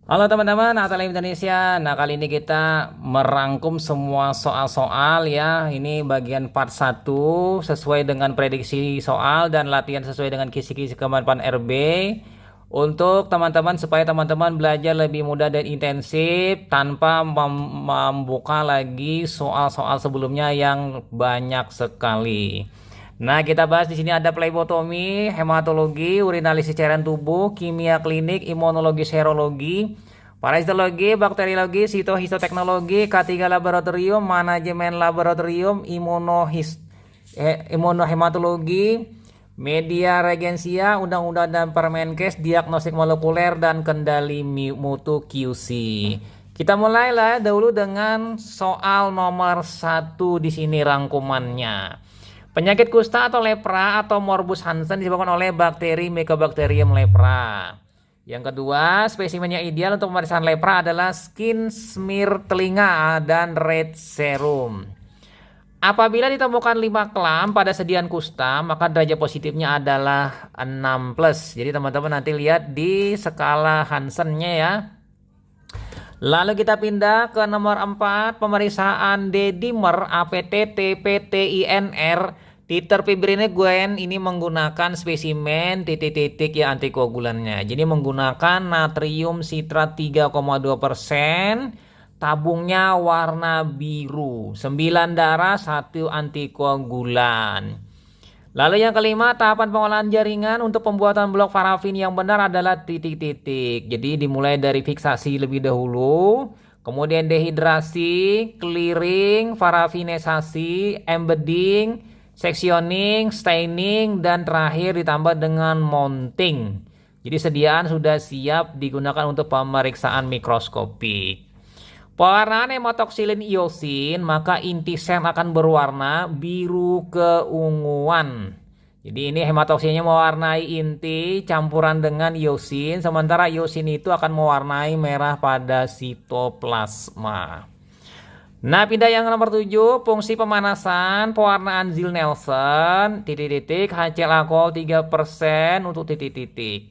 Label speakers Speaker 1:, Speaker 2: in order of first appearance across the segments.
Speaker 1: Halo teman-teman, Atalim Indonesia. Nah, kali ini kita merangkum semua soal-soal ya. Ini bagian part 1 sesuai dengan prediksi soal dan latihan sesuai dengan kisi-kisi kemampuan RB. Untuk teman-teman supaya teman-teman belajar lebih mudah dan intensif tanpa membuka lagi soal-soal sebelumnya yang banyak sekali. Nah, kita bahas di sini ada plebotomi, hematologi, urinalisis cairan tubuh, kimia klinik, imunologi, serologi, parasitologi, bakteriologi, sitohistoteknologi, K3 laboratorium, manajemen laboratorium, imunohematologi, media regensia, undang-undang dan Permenkes, diagnostik molekuler dan kendali mutu QC. Kita mulailah dahulu dengan soal nomor 1 di sini rangkumannya. Penyakit kusta atau lepra atau morbus Hansen disebabkan oleh bakteri Mycobacterium lepra. Yang kedua, spesimen yang ideal untuk pemeriksaan lepra adalah skin smear telinga dan red serum. Apabila ditemukan 5 klam pada sedian kusta, maka derajat positifnya adalah 6+. Jadi teman-teman nanti lihat di skala Hansennya ya. Lalu kita pindah ke nomor 4, pemeriksaan D-dimer APTT PTINR Titerpibrinegoen ini menggunakan spesimen titik-titik ya antikoagulannya. Jadi menggunakan natrium sitrat 3,2%, tabungnya warna biru, 9 darah, 1 antikoagulan. Lalu yang kelima, tahapan pengolahan jaringan untuk pembuatan blok parafin yang benar adalah titik-titik. Jadi dimulai dari fiksasi lebih dahulu, kemudian dehidrasi, clearing, parafinisasi, embedding, sectioning, staining, dan terakhir ditambah dengan mounting. Jadi sediaan sudah siap digunakan untuk pemeriksaan mikroskopik. Pewarnaan hematoxylin iosin, maka inti sel akan berwarna biru keunguan. Jadi ini hematoxinnya mewarnai inti campuran dengan iosin, sementara iosin itu akan mewarnai merah pada sitoplasma. Nah, pindah yang nomor 7, fungsi pemanasan, pewarnaan Ziehl-Neelsen, titik-titik, HCl alkohol 3% untuk titik-titik.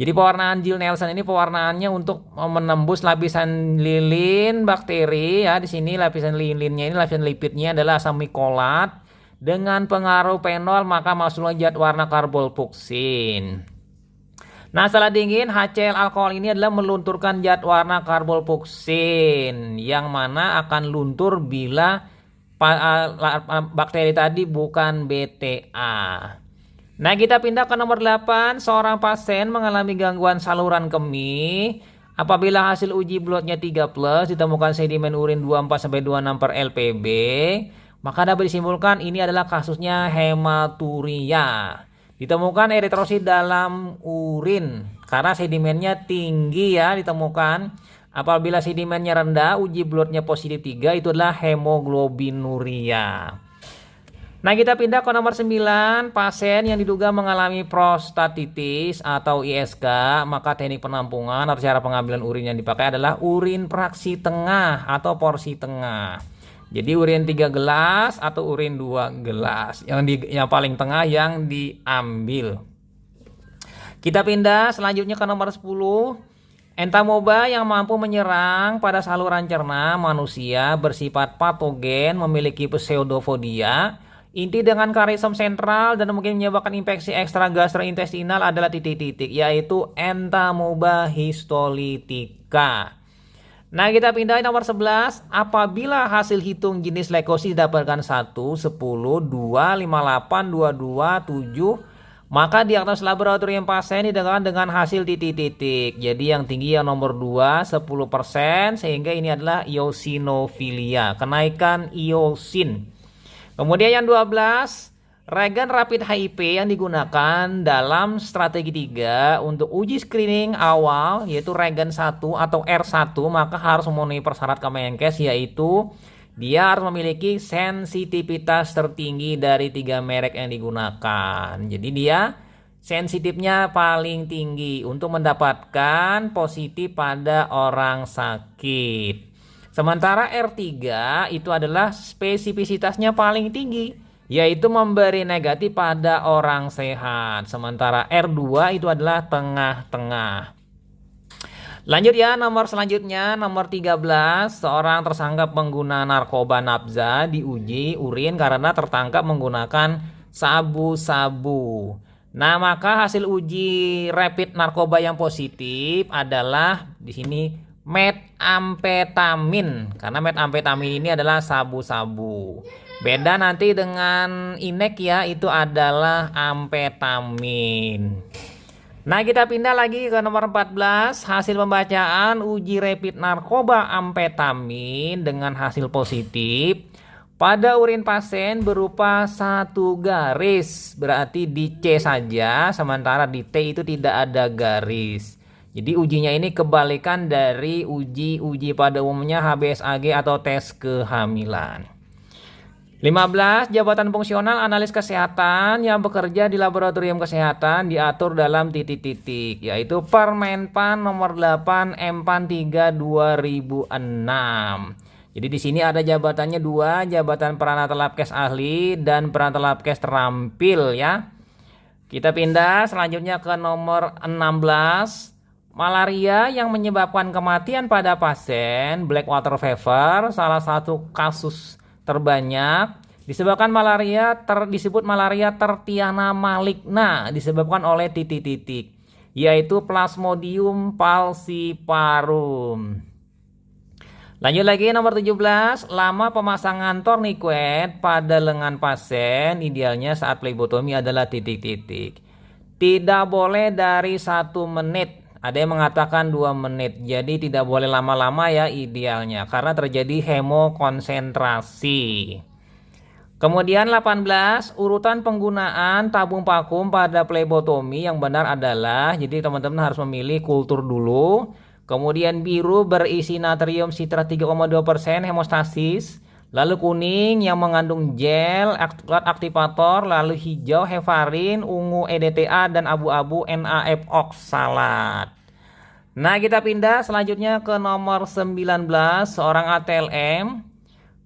Speaker 1: Jadi pewarnaan Ziehl-Neelsen ini pewarnaannya untuk menembus lapisan lilin bakteri ya. Di sini lapisan lilinnya ini lapisan lipidnya adalah asam mikolat dengan pengaruh fenol, maka masuklah zat warna karbonfluksin. Nah, setelah dingin HCl alkohol ini adalah melunturkan zat warna karbonfluksin yang mana akan luntur bila bakteri tadi bukan BTA. Nah, kita pindah ke nomor 8. Seorang pasien mengalami gangguan saluran kemih. Apabila hasil uji bloodnya 3+ ditemukan sedimen urin 24-26 per LPB, maka dapat disimpulkan ini adalah kasusnya hematuria. Ditemukan eritrosit dalam urin karena sedimennya tinggi ya ditemukan. Apabila sedimennya rendah, uji bloodnya positif 3, itu adalah hemoglobinuria. Nah, kita pindah ke nomor 9, pasien yang diduga mengalami prostatitis atau ISK, maka teknik penampungan atau cara pengambilan urin yang dipakai adalah urin fraksi tengah atau porsi tengah. Jadi urin 3 gelas atau urin 2 gelas, yang paling tengah yang diambil. Kita pindah selanjutnya ke nomor 10. Entamoeba yang mampu menyerang pada saluran cerna manusia bersifat patogen, memiliki pseudopodia. Inti dengan karisom sentral dan mungkin menyebabkan infeksi ekstra gastrointestinal adalah titik-titik, yaitu Entamoeba histolytica. Nah, kita pindah nomor 11. Apabila hasil hitung jenis leukosit didapatkan 1, 10, 2, 58, 22, 7, maka diagnosis laboratorium pasien didengarkan dengan hasil titik-titik. Jadi yang tinggi yang nomor 2, 10%, sehingga ini adalah eosinofilia, kenaikan iosin. Kemudian yang 12, reagen rapid HIP yang digunakan dalam strategi 3 untuk uji screening awal yaitu reagen 1 atau R1, maka harus memenuhi persyarat Kemenkes, yaitu dia harus memiliki sensitivitas tertinggi dari 3 merek yang digunakan. Jadi dia sensitifnya paling tinggi untuk mendapatkan positif pada orang sakit. Sementara R3 itu adalah spesifisitasnya paling tinggi, yaitu memberi negatif pada orang sehat. Sementara R2 itu adalah tengah-tengah. Lanjut ya, nomor selanjutnya, nomor 13, seorang tersangka pengguna narkoba nafza diuji urin karena tertangkap menggunakan sabu-sabu. Nah, maka hasil uji rapid narkoba yang positif adalah di sini metamfetamin, karena metamfetamin ini adalah sabu-sabu. Beda nanti dengan inek ya, itu adalah amfetamin. Nah, kita pindah lagi ke nomor 14, hasil pembacaan uji rapid narkoba amfetamin dengan hasil positif pada urin pasien berupa 1 garis, berarti di C saja, sementara di T itu tidak ada garis. Jadi ujinya ini kebalikan dari uji pada umumnya HBsAg atau tes kehamilan. 15. Jabatan fungsional analis kesehatan yang bekerja di laboratorium kesehatan diatur dalam titik-titik, yaitu Permenpan nomor 8 M-PAN 3 2006. Jadi di sini ada jabatannya 2, jabatan Peranata Labkes ahli dan Peranata Labkes terampil ya. Kita pindah selanjutnya ke nomor 16. Malaria yang menyebabkan kematian pada pasien Blackwater Fever, salah satu kasus terbanyak disebut malaria tertiana maligna disebabkan oleh titik-titik, yaitu Plasmodium falciparum. Lanjut lagi nomor 17, lama pemasangan tourniquet pada lengan pasien idealnya saat plebotomi adalah titik-titik. Tidak boleh dari 1 menit. Ada yang mengatakan 2 menit, jadi tidak boleh lama-lama ya idealnya, karena terjadi hemokonsentrasi. Kemudian 18, urutan penggunaan tabung vakum pada plebotomi yang benar adalah, jadi teman-teman harus memilih kultur dulu, kemudian biru berisi natrium sitrat 3,2% hemostasis, lalu kuning yang mengandung gel aktivator, lalu hijau heparin, ungu EDTA, dan abu-abu NAF oksalat. Nah, kita pindah selanjutnya ke nomor 19, seorang ATLM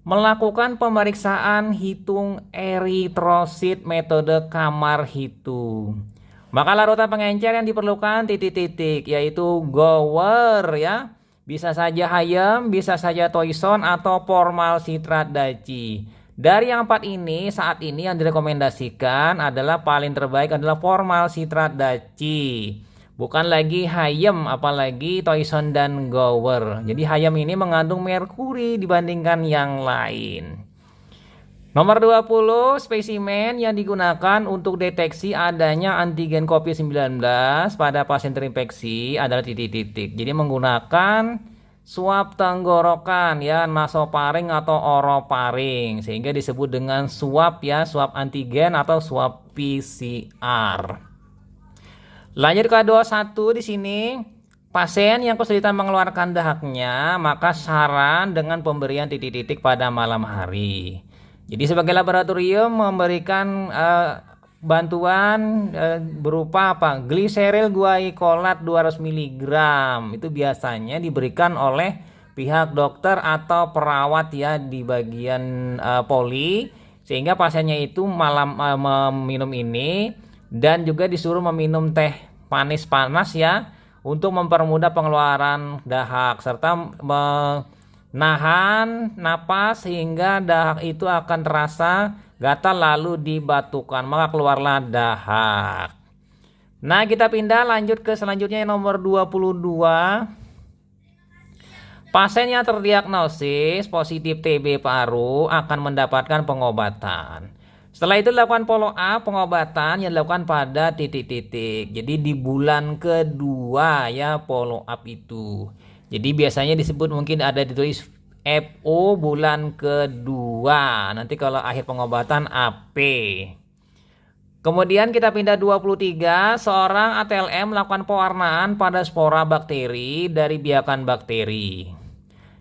Speaker 1: melakukan pemeriksaan hitung eritrosit metode kamar hitung. Maka larutan pengencer yang diperlukan titik-titik, yaitu gower ya. Bisa saja hayam, bisa saja toison atau formal sitrat daci. Dari yang 4 ini, saat ini yang direkomendasikan adalah paling terbaik adalah formal sitrat daci. Bukan lagi hayam, apalagi toison dan gower. Jadi hayam ini mengandung merkuri dibandingkan yang lain. Nomor 20, spesimen yang digunakan untuk deteksi adanya antigen COVID-19 pada pasien terinfeksi adalah titik-titik. Jadi menggunakan swab tenggorokan ya, nasofaring atau orofaring, sehingga disebut dengan swab ya, swab antigen atau swab PCR. Lanjut ke 21 di sini. Pasien yang kesulitan mengeluarkan dahaknya, maka saran dengan pemberian titik-titik pada malam hari. Jadi sebagai laboratorium memberikan bantuan berupa apa? Gliseril guaicolat 200 mg. Itu biasanya diberikan oleh pihak dokter atau perawat ya di bagian poli, sehingga pasiennya itu malam meminum ini, dan juga disuruh meminum teh panas ya untuk mempermudah pengeluaran dahak serta nahan napas sehingga dahak itu akan terasa gatal lalu dibatukan, maka keluarlah dahak. Nah, kita pindah lanjut ke selanjutnya yang nomor 22. Pasien yang terdiagnosis positif TB paru akan mendapatkan pengobatan. Setelah itu dilakukan follow up pengobatan yang dilakukan pada titik-titik. Jadi di bulan kedua ya follow up itu. Jadi biasanya disebut mungkin ada ditulis FO bulan kedua. Nanti kalau akhir pengobatan AP. Kemudian kita pindah 23. Seorang ATLM melakukan pewarnaan pada spora bakteri dari biakan bakteri.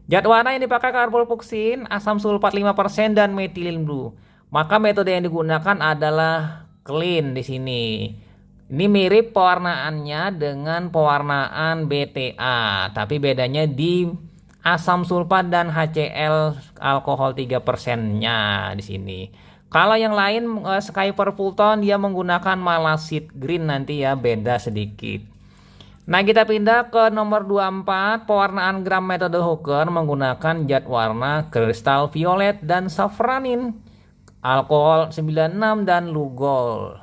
Speaker 1: Zat warna yang dipakai karbopuksin, asam sulfat 5% dan metilin blue. Maka metode yang digunakan adalah clean di sini. Ini mirip pewarnaannya dengan pewarnaan BTA, tapi bedanya di asam sulfat dan HCl alkohol 3%-nya di sini. Kalau yang lain Skyper Fulton dia menggunakan malasid green nanti ya, beda sedikit. Nah, kita pindah ke nomor 24, pewarnaan gram metode Hooker menggunakan zat warna kristal violet dan safranin, alkohol 96 dan Lugol.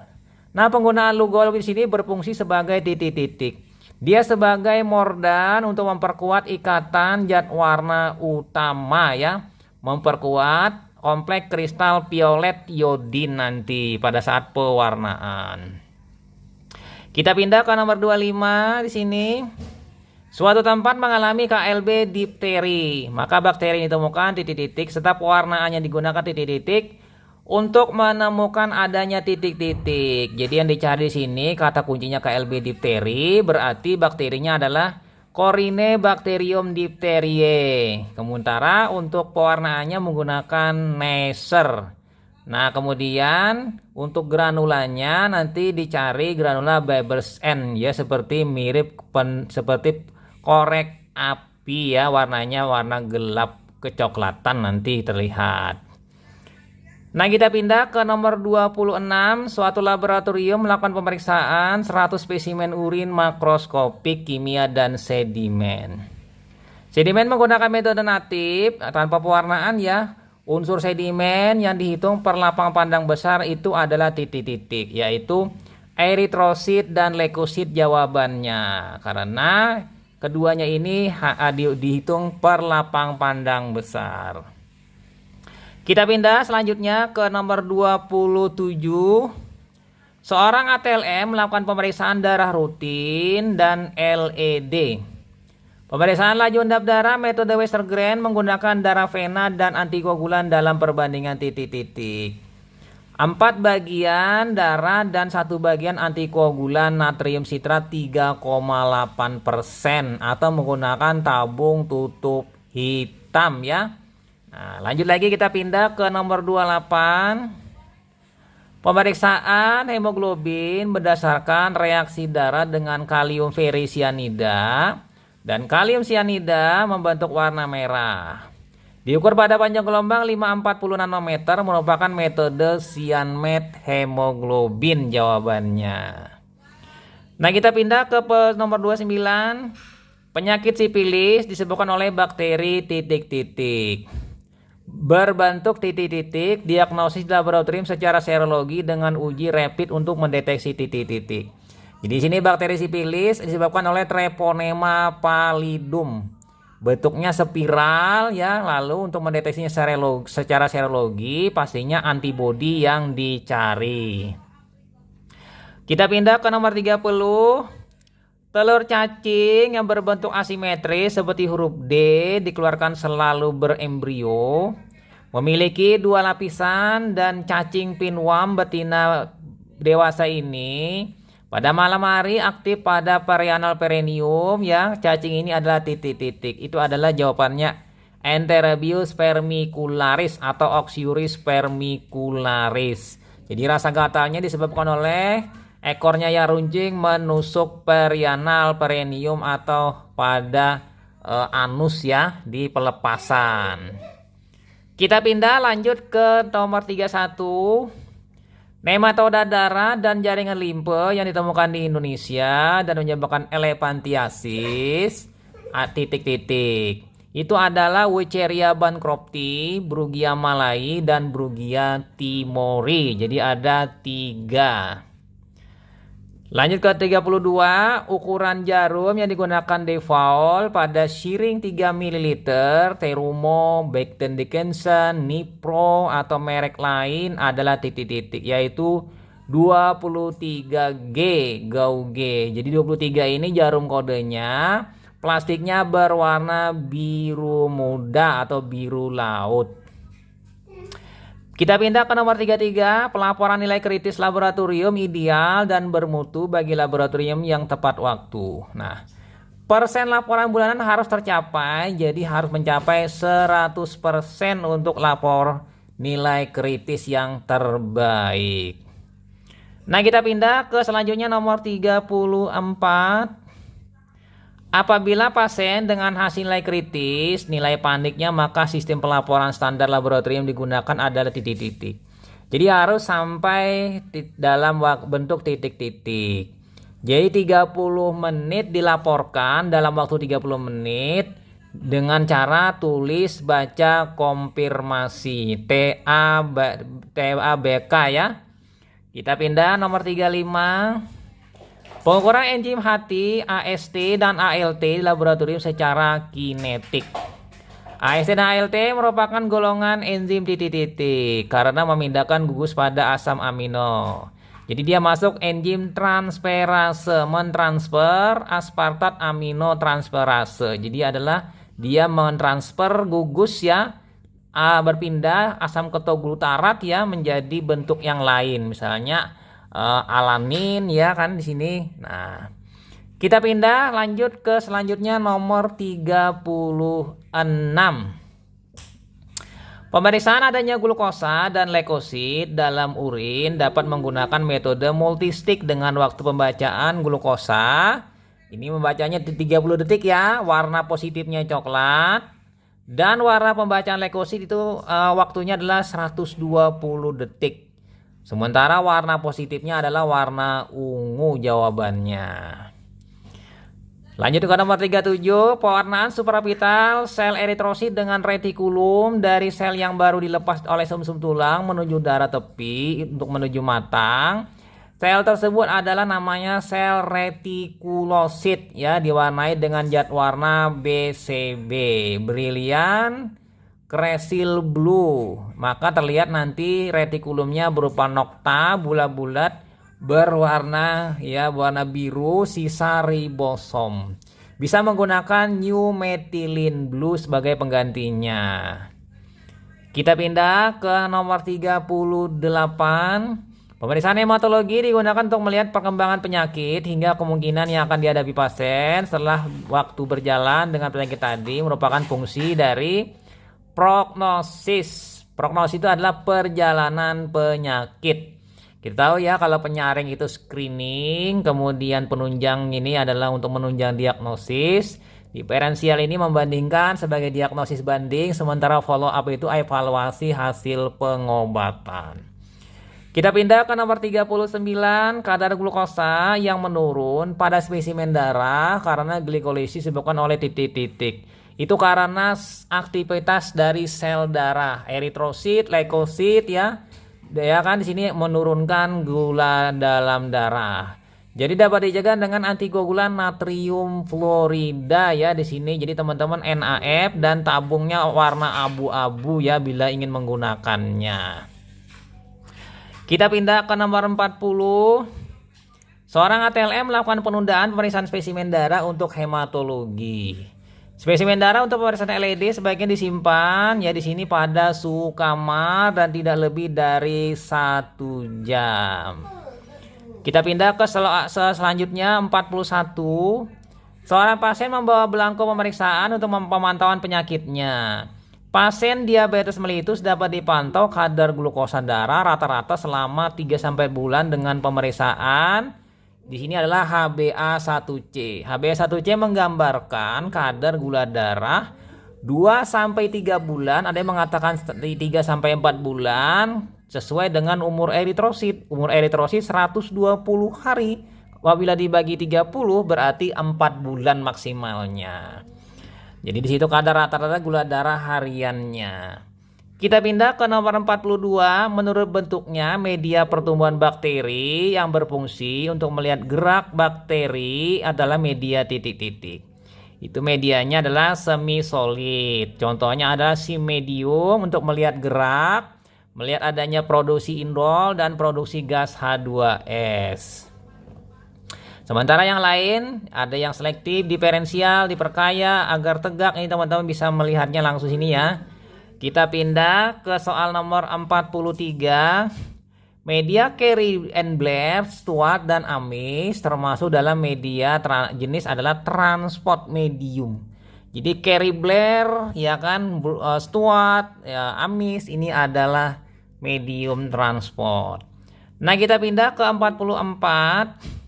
Speaker 1: Nah, penggunaan Lugol di sini berfungsi sebagai titik-titik. Dia sebagai mordan untuk memperkuat ikatan zat warna utama ya, memperkuat kompleks kristal violet iodin nanti pada saat pewarnaan. Kita pindah ke nomor 25 di sini. Suatu tempat mengalami KLB difteri, maka bakteri ditemukan titik-titik serta pewarnaannya digunakan titik-titik untuk menemukan adanya titik-titik. Jadi yang dicari di sini kata kuncinya KLB difteri, berarti bakterinya adalah Corynebacterium diphtheriae. Sementara untuk pewarnaannya menggunakan Neisser. Nah, kemudian untuk granulanya nanti dicari granula Babers N ya, seperti mirip seperti korek api ya, warnanya warna gelap kecoklatan nanti terlihat. Nah, kita pindah ke nomor 26. Suatu laboratorium melakukan pemeriksaan 100 spesimen urin makroskopik kimia dan sedimen. Sedimen menggunakan metode natif tanpa pewarnaan ya. Unsur sedimen yang dihitung per lapang pandang besar itu adalah titik-titik, yaitu eritrosit dan leukosit jawabannya. Karena keduanya ini dihitung per lapang pandang besar. Kita pindah selanjutnya ke nomor 27. Seorang ATLM melakukan pemeriksaan darah rutin dan LED. Pemeriksaan laju endap darah metode Westergren menggunakan darah vena dan antikoagulan dalam perbandingan titik-titik. 4 bagian darah dan 1 bagian antikoagulan natrium sitrat 3,8% atau menggunakan tabung tutup hitam ya. Nah, lanjut lagi kita pindah ke nomor 28. Pemeriksaan hemoglobin berdasarkan reaksi darah dengan kalium ferrisianida. Dan kalium sianida membentuk warna merah. Diukur pada panjang gelombang 540 nanometer merupakan metode cyanmet hemoglobin jawabannya. Nah, kita pindah ke nomor 29. Penyakit sipilis disebabkan oleh bakteri titik-titik. Berbentuk titik-titik, diagnosis laboratorium secara serologi dengan uji rapid untuk mendeteksi titik-titik. Jadi di sini bakteri sipilis disebabkan oleh Treponema pallidum. Bentuknya spiral ya, lalu untuk mendeteksinya secara serologi pastinya antibodi yang dicari. Kita pindah ke nomor 30. Telur cacing yang berbentuk asimetris seperti huruf D dikeluarkan selalu berembrio. Memiliki 2 lapisan dan cacing pinworm betina dewasa ini pada malam hari aktif pada perianal perineum ya. Cacing ini adalah titik-titik. Itu adalah jawabannya Enterobius spermicularis atau Oxyuris spermicularis. Jadi rasa gatalnya disebabkan oleh ekornya yang runcing menusuk perianal perineum atau pada anus ya di pelepasan. Kita pindah lanjut ke nomor 31. Nematoda darah dan jaringan limpe yang ditemukan di Indonesia dan menyebabkan elephantiasis titik-titik. Itu adalah Wucheria bancrofti, Brugia malai, dan Brugia timori. Jadi ada 3. Lanjut ke 32, ukuran jarum yang digunakan Default pada syring 3 ml, Terumo, Becton Dickinson, Nipro atau merek lain adalah titik-titik, yaitu 23G Gauge. Jadi 23 ini jarum kodenya, plastiknya berwarna biru muda atau biru laut. Kita pindah ke nomor 33, pelaporan nilai kritis laboratorium ideal dan bermutu bagi laboratorium yang tepat waktu. Nah, persen laporan bulanan harus tercapai, jadi harus mencapai 100% untuk lapor nilai kritis yang terbaik. Nah, kita pindah ke selanjutnya nomor 34. Apabila pasien dengan hasil nilai kritis, nilai paniknya, maka sistem pelaporan standar laboratorium digunakan adalah titik-titik. Jadi harus sampai dalam bentuk titik-titik. Jadi 30 menit dilaporkan dalam waktu 30 menit dengan cara tulis baca konfirmasi TABK ya. Kita pindah nomor 35. Pengukuran enzim hati AST dan ALT di laboratorium secara kinetik. AST dan ALT merupakan golongan enzim titik-titik karena memindahkan gugus pada asam amino. Jadi dia masuk enzim transferase, mentransfer aspartat aminotransferase. Jadi adalah dia mentransfer gugus ya, berpindah asam ketoglutarat ya menjadi bentuk yang lain. Misalnya alanin ya kan di sini. Nah, kita pindah lanjut ke selanjutnya nomor 36. Pemeriksaan adanya glukosa dan leukosit dalam urin dapat menggunakan metode multistik dengan waktu pembacaan glukosa. Ini membacanya 30 detik ya, warna positifnya coklat. Dan warna pembacaan leukosit itu waktunya adalah 120 detik. Sementara warna positifnya adalah warna ungu jawabannya. Lanjut ke nomor 37, pewarnaan supraorbital sel eritrosit dengan retikulum dari sel yang baru dilepas oleh sumsum tulang menuju darah tepi untuk menuju matang. Sel tersebut adalah namanya sel retikulosit ya, diwarnai dengan zat warna BCB, brilliant crescil blue. Maka terlihat nanti retikulumnya berupa nokta bulat-bulat berwarna ya warna biru, sisa ribosom. Bisa menggunakan new methylene blue sebagai penggantinya. Kita pindah ke nomor 38. Pemeriksaan hematologi digunakan untuk melihat perkembangan penyakit hingga kemungkinan yang akan dihadapi pasien setelah waktu berjalan dengan penyakit tadi, merupakan fungsi dari prognosis. Prognosis itu adalah perjalanan penyakit. Kita tahu ya kalau penyaring itu screening, kemudian penunjang ini adalah untuk menunjang diagnosis. Diferensial ini membandingkan sebagai diagnosis banding, sementara follow up itu evaluasi hasil pengobatan. Kita pindah ke nomor 39, kadar glukosa yang menurun pada spesimen darah karena glikolisis disebabkan oleh titik-titik. Itu karena aktivitas dari sel darah, eritrosit, leukosit ya. Ya kan di sini menurunkan gula dalam darah. Jadi dapat dijaga dengan antikoagulan natrium fluorida ya di sini. Jadi teman-teman NAF dan tabungnya warna abu-abu ya bila ingin menggunakannya. Kita pindah ke nomor 40. Seorang ATLM melakukan penundaan pemeriksaan spesimen darah untuk hematologi. Spesimen darah untuk pemeriksaan LED sebaiknya disimpan ya di sini pada suhu kamar dan tidak lebih dari 1 jam. Kita pindah ke selanjutnya 41. Seorang pasien membawa belangko pemeriksaan untuk pemantauan penyakitnya. Pasien diabetes mellitus dapat dipantau kadar glukosa darah rata-rata selama 3-4 bulan dengan pemeriksaan. Di sini adalah HbA1c. HbA1c menggambarkan kadar gula darah 2-3 bulan, ada yang mengatakan 3-4 bulan sesuai dengan umur eritrosit. Umur eritrosit 120 hari. Apabila dibagi 30 berarti 4 bulan maksimalnya. Jadi di situ kadar rata-rata gula darah hariannya. Kita pindah ke nomor 42. Menurut bentuknya, media pertumbuhan bakteri yang berfungsi untuk melihat gerak bakteri adalah media titik-titik. Itu medianya adalah semi solid. Contohnya adalah simedium untuk melihat gerak, melihat adanya produksi indol dan produksi gas H2S. Sementara yang lain ada yang selektif, diferensial, diperkaya agar tegak. Ini teman-teman bisa melihatnya langsung sini ya. Kita pindah ke soal nomor 43. Media Carey and Blair, Stuart dan Amis termasuk dalam media jenis adalah transport medium. Jadi Carey Blair ya kan, Stuart, ya, Amis ini adalah medium transport. Nah, kita pindah ke 44.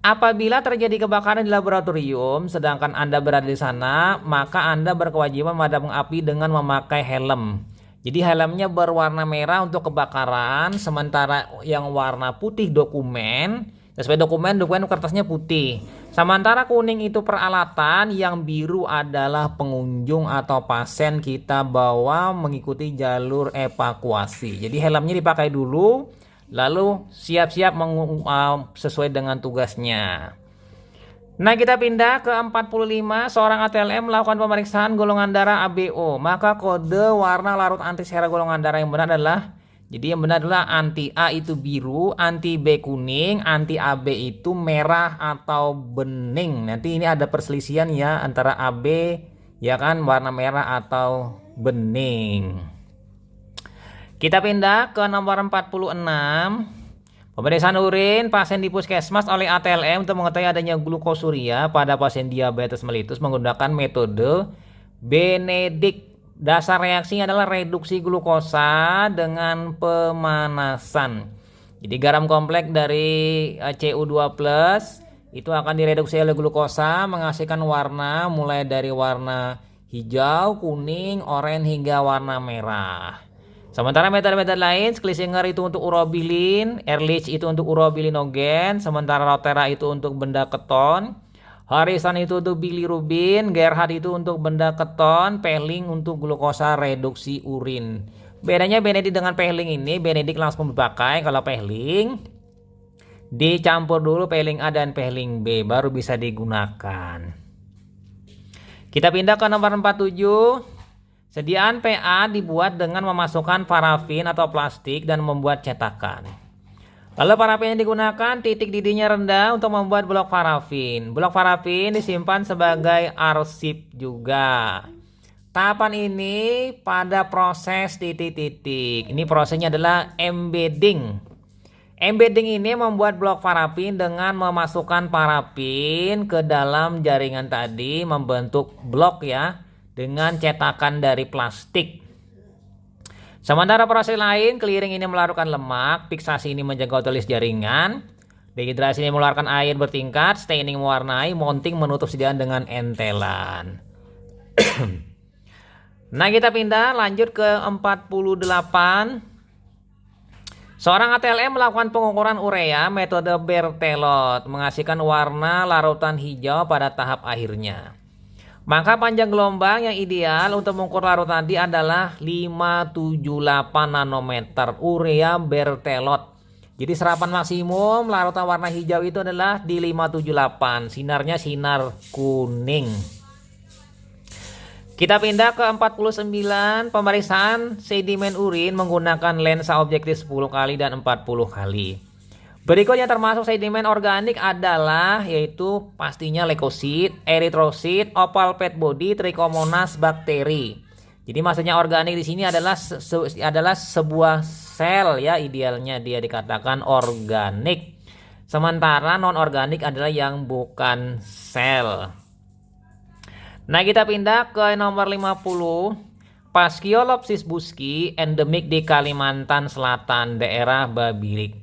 Speaker 1: Apabila terjadi kebakaran di laboratorium sedangkan Anda berada di sana, maka Anda berkewajiban memadamkan api dengan memakai helm. Jadi helmnya berwarna merah untuk kebakaran, sementara yang warna putih dokumen. Sesuai dokumen kertasnya putih. Sementara kuning itu peralatan, yang biru adalah pengunjung atau pasien kita bawa mengikuti jalur evakuasi. Jadi helmnya dipakai dulu, lalu siap-siap sesuai dengan tugasnya. Nah, kita pindah ke 45. Seorang ATLM melakukan pemeriksaan golongan darah ABO. Maka kode warna larut antisera golongan darah yang benar adalah, jadi yang benar adalah anti A itu biru, anti B kuning, anti AB itu merah atau bening. Nanti ini ada perselisihan ya antara AB ya kan, warna merah atau bening. Kita pindah ke nomor 46. Pemeriksaan urin pasien di puskesmas oleh ATLM untuk mengetahui adanya glukosuria pada pasien diabetes mellitus menggunakan metode Benedict. Dasar reaksinya adalah reduksi glukosa dengan pemanasan. Jadi garam kompleks dari Cu2+ itu akan direduksi oleh glukosa menghasilkan warna mulai dari warna hijau, kuning, oranye hingga warna merah. Sementara metode-metode lain, Schlesinger itu untuk urobilin, Ehrlich itu untuk urobilinogen, sementara Rotera itu untuk benda keton, Harrison itu untuk bilirubin, Gerhard itu untuk benda keton, Pelling untuk glukosa reduksi urin. Bedanya Benedict dengan Pelling ini, Benedict langsung dipakai, kalau Pelling dicampur dulu Pelling A dan Pelling B baru bisa digunakan. Kita pindah ke nomor 47. Sediaan PA dibuat dengan memasukkan parafin atau plastik dan membuat cetakan. Lalu parafin yang digunakan titik didihnya rendah untuk membuat blok parafin. Blok parafin disimpan sebagai arsip juga. Tahapan ini pada proses titik-titik. Ini prosesnya adalah embedding. Embedding ini membuat blok parafin dengan memasukkan parafin ke dalam jaringan tadi membentuk blok ya, dengan cetakan dari plastik. Sementara proses lain, clearing ini melarutkan lemak, fiksasi ini menjaga otolis jaringan, dehidrasi ini mengeluarkan air bertingkat, staining mewarnai, mounting menutup sediaan dengan entelan. Nah, kita pindah lanjut ke 48. Seorang ATLM melakukan pengukuran urea metode Berthelot menghasilkan warna larutan hijau pada tahap akhirnya. Maka panjang gelombang yang ideal untuk mengukur larut tadi adalah 578 nanometer urea Berthelot. Jadi serapan maksimum larutan warna hijau itu adalah di 578. Sinarnya sinar kuning. Kita pindah ke 49. Pemeriksaan sedimen urin menggunakan lensa objektif 10 kali dan 40 kali. Berikutnya termasuk sedimen organik adalah yaitu pastinya leukosit, eritrosit, opal fat body, trichomonas bakteri. Jadi maksudnya organik di sini adalah sebuah sel ya, idealnya dia dikatakan organik. Sementara non organik adalah yang bukan sel. Nah, kita pindah ke nomor 50. Paskyolopsis buski endemik di Kalimantan Selatan, daerah Babirik.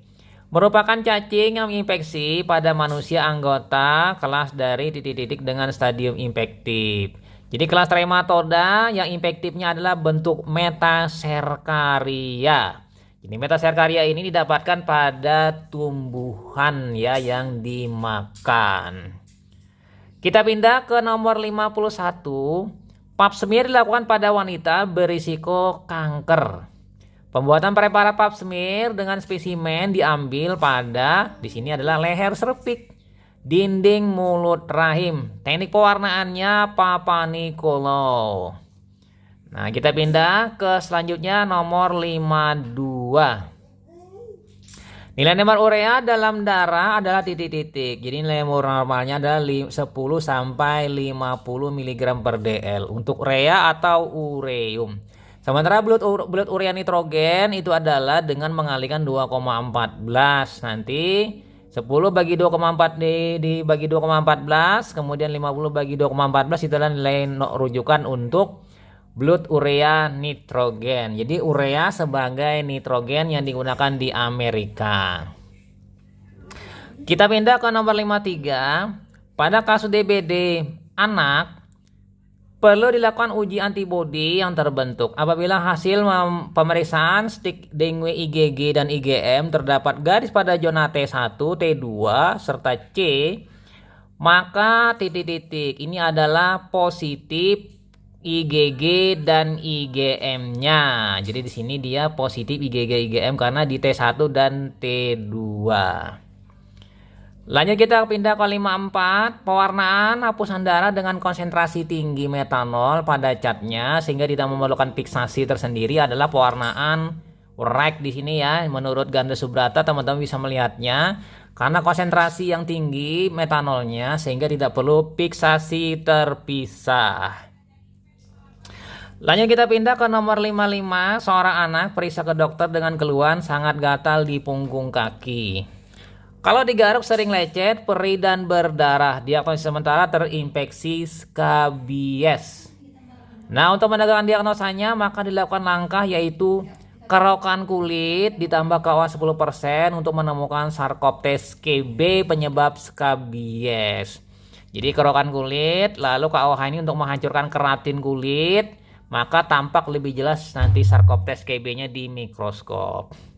Speaker 1: Merupakan cacing yang menginfeksi pada manusia anggota kelas dari titik-titik dengan stadium infektif. Jadi kelas Trematoda yang infektifnya adalah bentuk metaserkaria. Jadi metaserkaria ini didapatkan pada tumbuhan ya yang dimakan. Kita pindah ke nomor 51. Pap smear dilakukan pada wanita berisiko kanker. Pembuatan preparat pap smear dengan spesimen diambil pada di sini adalah leher cervix, dinding mulut rahim. Teknik pewarnaannya Papa Nicolaou. Nah, kita pindah ke selanjutnya nomor 52. Nilai nemar urea dalam darah adalah titik-titik. Jadi nilai normalnya adalah 10 sampai 50 mg per dl untuk urea atau ureum. Sementara blood urea nitrogen itu adalah dengan mengalihkan 2,14. Nanti 10 bagi 2,4 dibagi 2,14, kemudian 50 bagi 2,14 itu adalah nilai rujukan untuk blood urea nitrogen. Jadi urea sebagai nitrogen yang digunakan di Amerika. Kita pindah ke nomor 53. Pada kasus DBD anak, perlu dilakukan uji antibodi yang terbentuk. Apabila hasil pemeriksaan stik dengue IgG dan IgM terdapat garis pada zona T1, T2, serta C, maka titik-titik ini adalah positif IgG dan IgM-nya. Jadi di sini dia positif IgG IgM karena di T1 dan T2. Lanjut kita pindah ke 54, pewarnaan hapusan darah dengan konsentrasi tinggi metanol pada catnya sehingga tidak memerlukan fiksasi tersendiri adalah pewarnaan REC di sini ya. Menurut Ganda Subrata teman-teman bisa melihatnya karena konsentrasi yang tinggi metanolnya sehingga tidak perlu fiksasi terpisah. Lanjut kita pindah ke nomor 55, seorang anak periksa ke dokter dengan keluhan sangat gatal di punggung kaki. Kalau digaruk sering lecet, perih dan berdarah. Diagnosis sementara terinfeksi skabies. Nah, untuk menegakkan diagnosanya maka dilakukan langkah yaitu kerokan kulit ditambah KOA 10% untuk menemukan Sarcoptes KB penyebab skabies. Jadi kerokan kulit lalu KOH ini untuk menghancurkan keratin kulit, maka tampak lebih jelas nanti Sarcoptes KB-nya di mikroskop.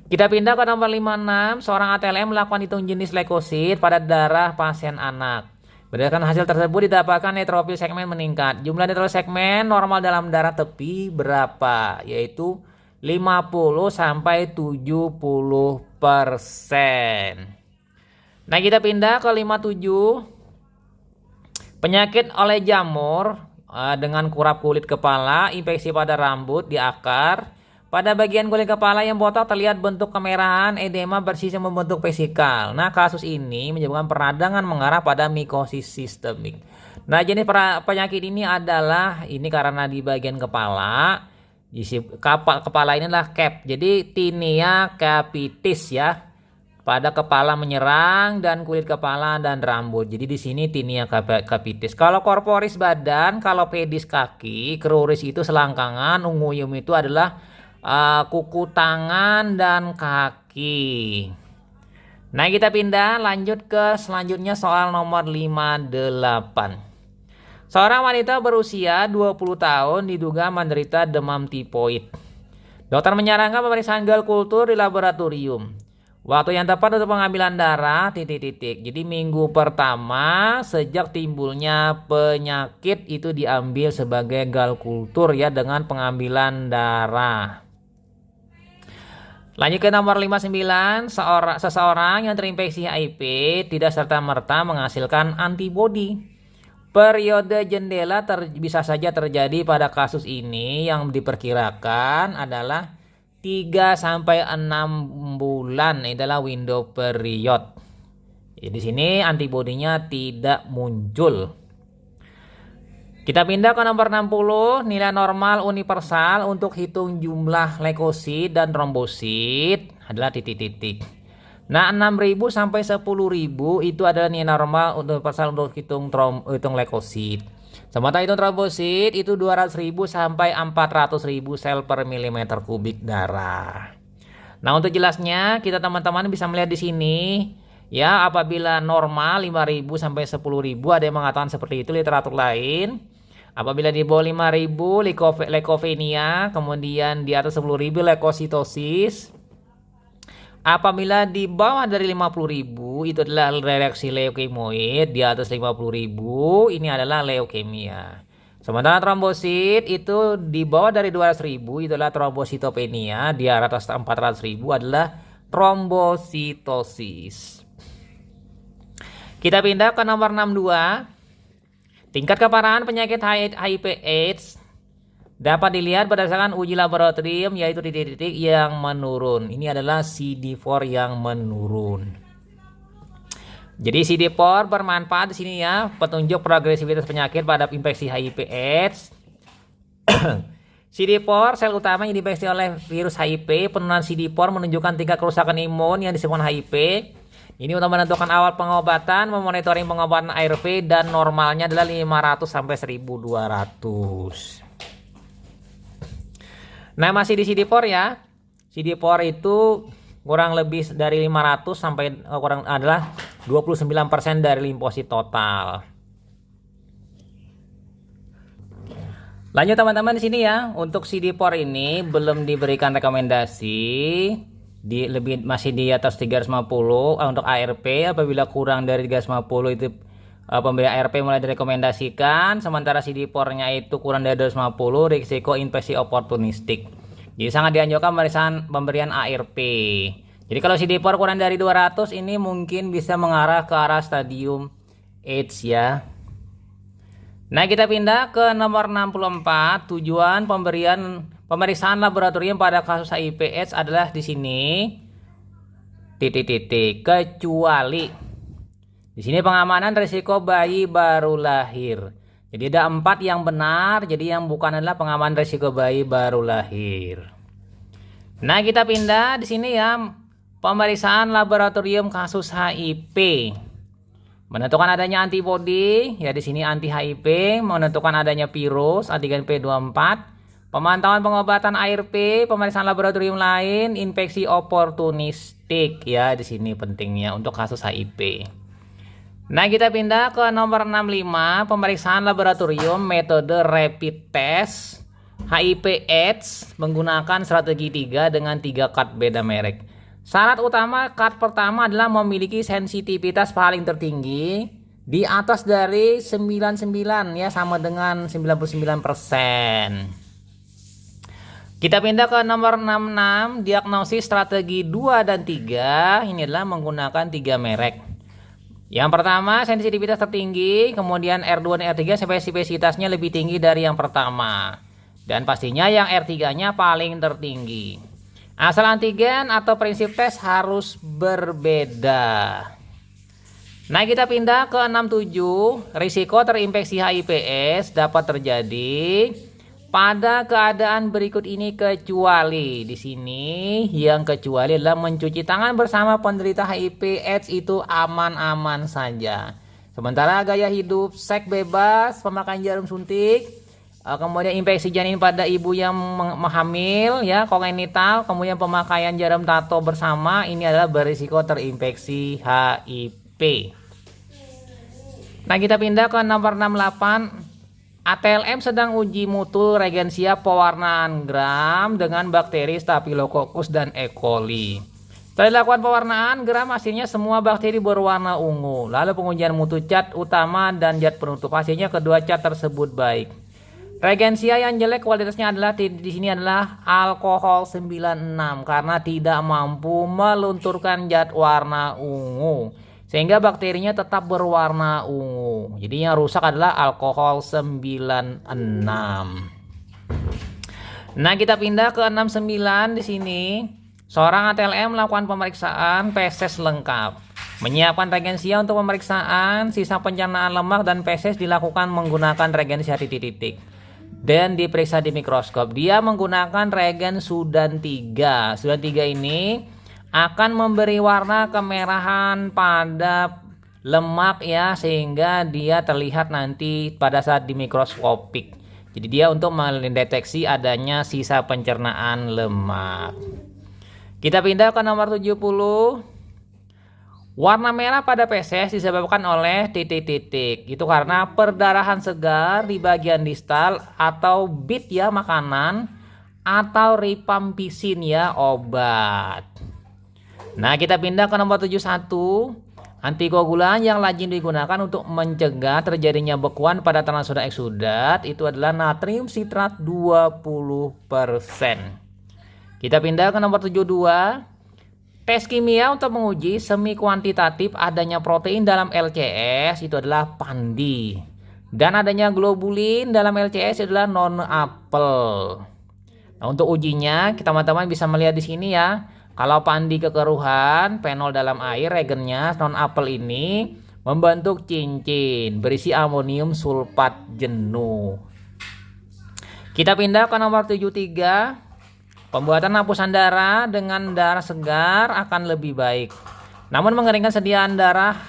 Speaker 1: Kita pindah ke nomor 56, seorang ATLM melakukan hitung jenis leukosit pada darah pasien anak. Berdasarkan hasil tersebut didapatkan neutrofil segmen meningkat. Jumlah neutrofil segmen normal dalam darah tepi berapa? Yaitu 50-70%. Nah kita pindah ke 57, penyakit oleh jamur dengan kurap kulit kepala, infeksi pada rambut, di akar. Pada bagian kulit kepala yang botak terlihat bentuk kemerahan, edema bersih yang membentuk vesikal. Nah, kasus ini menyebabkan peradangan mengarah pada mikosis sistemik. Nah, jenis penyakit ini adalah karena di bagian kepala, kepala ini adalah cap. Jadi tinea capitis ya. Pada kepala menyerang dan kulit kepala dan rambut. Jadi di sini tinea capitis. Kalau korporis badan, kalau pedis kaki, kruris itu selangkangan, unguyum itu adalah kuku tangan dan kaki. Nah kita pindah lanjut ke selanjutnya soal nomor 58. Seorang wanita berusia 20 tahun diduga menderita demam tipoid. Dokter menyarankan pemeriksaan gel kultur di laboratorium. Waktu yang tepat untuk pengambilan darah Jadi minggu pertama sejak timbulnya penyakit itu diambil sebagai gel kultur ya dengan pengambilan darah. Lanjut ke nomor 59, seseorang yang terinfeksi HIV tidak serta-merta menghasilkan antibodi. Periode jendela bisa saja terjadi pada kasus ini yang diperkirakan adalah 3-6 bulan. Ini adalah window period. Jadi di sini antibodinya tidak muncul. Kita pindah ke nomor 60, nilai normal universal untuk hitung jumlah leukosit dan trombosit adalah titik-titik. Nah, 6.000 sampai 10.000 itu adalah nilai normal universal untuk hitung leukosit. Sementara hitung trombosit itu 200.000 sampai 400.000 sel per milimeter kubik darah. Nah, untuk jelasnya kita teman-teman bisa melihat di sini. Ya, apabila normal 5.000 sampai 10.000 ada yang mengatakan seperti itu literatur lain. Apabila di bawah 5.000 leukopenia, kemudian di atas 10.000 leukositosis. Apabila di bawah dari 50.000 itu adalah reaksi leukemoid, di atas 50.000 ini adalah leukemia. Sementara trombosit itu di bawah dari 200.000 itu adalah trombositopenia, di atas 400.000 adalah trombositosis. Kita pindah ke nomor 62. Tingkat keparahan penyakit HIV/AIDS dapat dilihat berdasarkan uji laboratorium yaitu titik-titik yang menurun. Ini adalah CD4 yang menurun. Jadi CD4 bermanfaat di sini ya, petunjuk progresivitas penyakit pada infeksi HIV/AIDS. CD4 sel utama yang diinfeksi oleh virus HIV, penurunan CD4 menunjukkan tingkat kerusakan imun yang disebut HIV. Ini untuk menentukan awal pengobatan, memonitoring pengobatan ARV dan normalnya adalah 500 sampai 1200. Nah, masih di CD4 ya. CD4 itu kurang lebih dari 500 sampai adalah 29% dari limfosit total. Lanjut teman-teman di sini ya. Untuk CD4 ini belum diberikan rekomendasi, masih di atas 350 untuk ARP. Apabila kurang dari 350 itu pemberian ARP mulai direkomendasikan. Sementara CD4-nya itu kurang dari 250, risiko infeksi oportunistik. Jadi sangat dianjurkan pemberian ARP. Jadi kalau CD4 kurang dari 200 ini mungkin bisa mengarah ke arah stadium AIDS ya. Nah, kita pindah ke nomor 64. Tujuan pemeriksaan laboratorium pada kasus HIV/AIDS adalah di sini kecuali di sini pengamanan risiko bayi baru lahir. Jadi ada 4 yang benar, jadi yang bukan adalah pengamanan risiko bayi baru lahir. Nah, kita pindah di sini ya, pemeriksaan laboratorium kasus HIV. Menentukan adanya antibodi, ya di sini anti HIV, menentukan adanya virus, antigen P24, pemantauan pengobatan ARP, pemeriksaan laboratorium lain, infeksi oportunistik, ya di sini pentingnya untuk kasus HIV. Nah, kita pindah ke nomor 65, pemeriksaan laboratorium metode rapid test HIV/AIDS menggunakan strategi 3 dengan 3 cut beda merek. Syarat utama cut pertama adalah memiliki sensitivitas paling tertinggi di atas dari 99 ya, sama dengan 99%. Kita pindah ke nomor 66, diagnosis strategi 2 dan 3. Ini adalah menggunakan 3 merek. Yang pertama sensitivitas tertinggi, kemudian R2 dan R3 spesifitasnya lebih tinggi dari yang pertama. Dan pastinya yang R3-nya paling tertinggi. Asal antigen atau prinsip tes harus berbeda. Nah, kita pindah ke 67. Risiko terinfeksi HIV/AIDS dapat terjadi pada keadaan berikut ini kecuali. Di sini yang kecuali adalah mencuci tangan bersama penderita HIV/AIDS itu aman-aman saja. Sementara gaya hidup seks bebas, pemakaian jarum suntik, kemudian infeksi janin pada ibu yang hamil ya, kongenital, kemudian pemakaian jarum tato bersama, ini adalah berisiko terinfeksi HIV. Nah, kita pindah ke nomor 68. ATLM sedang uji mutu regensia pewarnaan gram dengan bakteri Staphylococcus dan E. coli. Setelah dilakukan pewarnaan gram, hasilnya semua bakteri berwarna ungu. Lalu pengujian mutu cat utama dan cat penutup, hasilnya kedua cat tersebut baik. Regensia yang jelek kualitasnya adalah di sini adalah alkohol 96 karena tidak mampu melunturkan zat warna ungu sehingga bakterinya tetap berwarna ungu. Jadi yang rusak adalah alkohol 96. Nah, kita pindah ke 69 di sini. Seorang ATLM melakukan pemeriksaan feses lengkap. Menyiapkan regensia untuk pemeriksaan sisa pencernaan lemak dan feses dilakukan menggunakan regensia titik-titik. Dan diperiksa di mikroskop. Dia menggunakan regen Sudan 3. Sudan 3 ini akan memberi warna kemerahan pada lemak ya, sehingga dia terlihat nanti pada saat di mikroskopik. Jadi dia untuk mendeteksi adanya sisa pencernaan lemak. Kita pindah ke nomor 70. Warna merah pada feses disebabkan oleh titik-titik. Itu karena perdarahan segar di bagian distal atau bit ya makanan, atau rifampicin ya obat. Nah, kita pindah ke nomor 71. Antikoagulan yang lazim digunakan untuk mencegah terjadinya bekuan pada transfudan eksudat itu adalah natrium sitrat 20%. Kita pindah ke nomor 72. Tes kimia untuk menguji semi kuantitatif adanya protein dalam LCS itu adalah pandi. Dan adanya globulin dalam LCS adalah non-apel. Nah, untuk ujinya, teman-teman bisa melihat di sini ya. Kalau pandi kekeruhan, fenol dalam air, regennya non-apel ini membentuk cincin berisi amonium sulfat jenuh. Kita pindah ke nomor 73. Pembuatan hapusan darah dengan darah segar akan lebih baik. Namun mengeringkan sediaan darah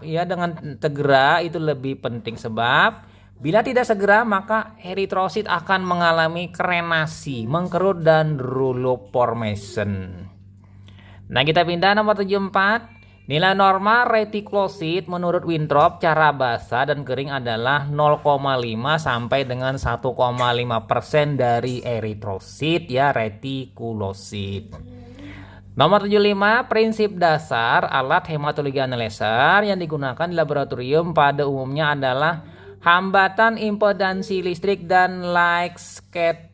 Speaker 1: ya dengan segera itu lebih penting, sebab bila tidak segera maka eritrosit akan mengalami krenasi, mengkerut dan rouleau formation. Nah, kita pindah nomor 74. Nilai normal retikulosit menurut Winthrop cara basah dan kering adalah 0,5 sampai dengan 1,5% dari eritrosit ya retikulosit. Nomor 75, prinsip dasar alat hematologi analyzer yang digunakan di laboratorium pada umumnya adalah hambatan impedansi listrik dan light scattering.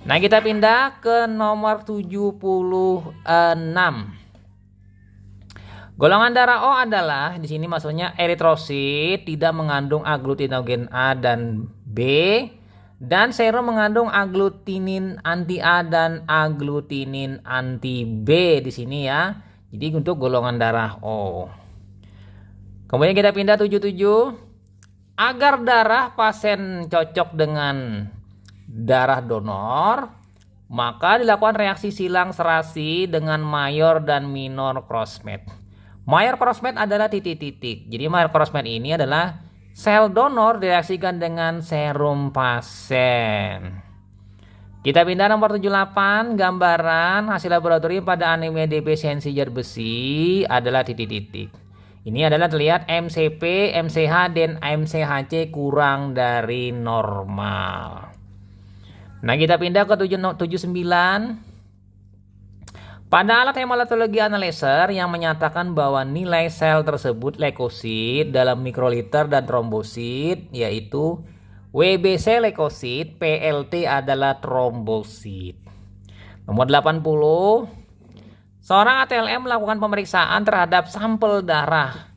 Speaker 1: Nah, kita pindah ke nomor 76. Golongan darah O adalah, di sini maksudnya eritrosit tidak mengandung agglutinogen A dan B, dan serum mengandung agglutinin anti A dan agglutinin anti B di sini ya. Jadi untuk golongan darah O. Kemudian kita pindah 77. Agar darah pasien cocok dengan darah donor, maka dilakukan reaksi silang serasi dengan mayor dan minor crossmatch. Mayor crossmatch adalah titik-titik. Jadi mayor crossmatch ini adalah sel donor direaksikan dengan serum pasien. Kita pindah nomor 78. Gambaran hasil laboratorium pada anemia defisiensi zat besi adalah titik-titik. Ini adalah terlihat MCP, MCH, dan MCHC kurang dari normal. Nah, kita pindah ke 79. Pada alat hematologi analyzer yang menyatakan bahwa nilai sel tersebut leukosit dalam mikroliter dan trombosit, yaitu WBC leukosit, PLT adalah trombosit. Nomor 80. Seorang ATLM melakukan pemeriksaan terhadap sampel darah.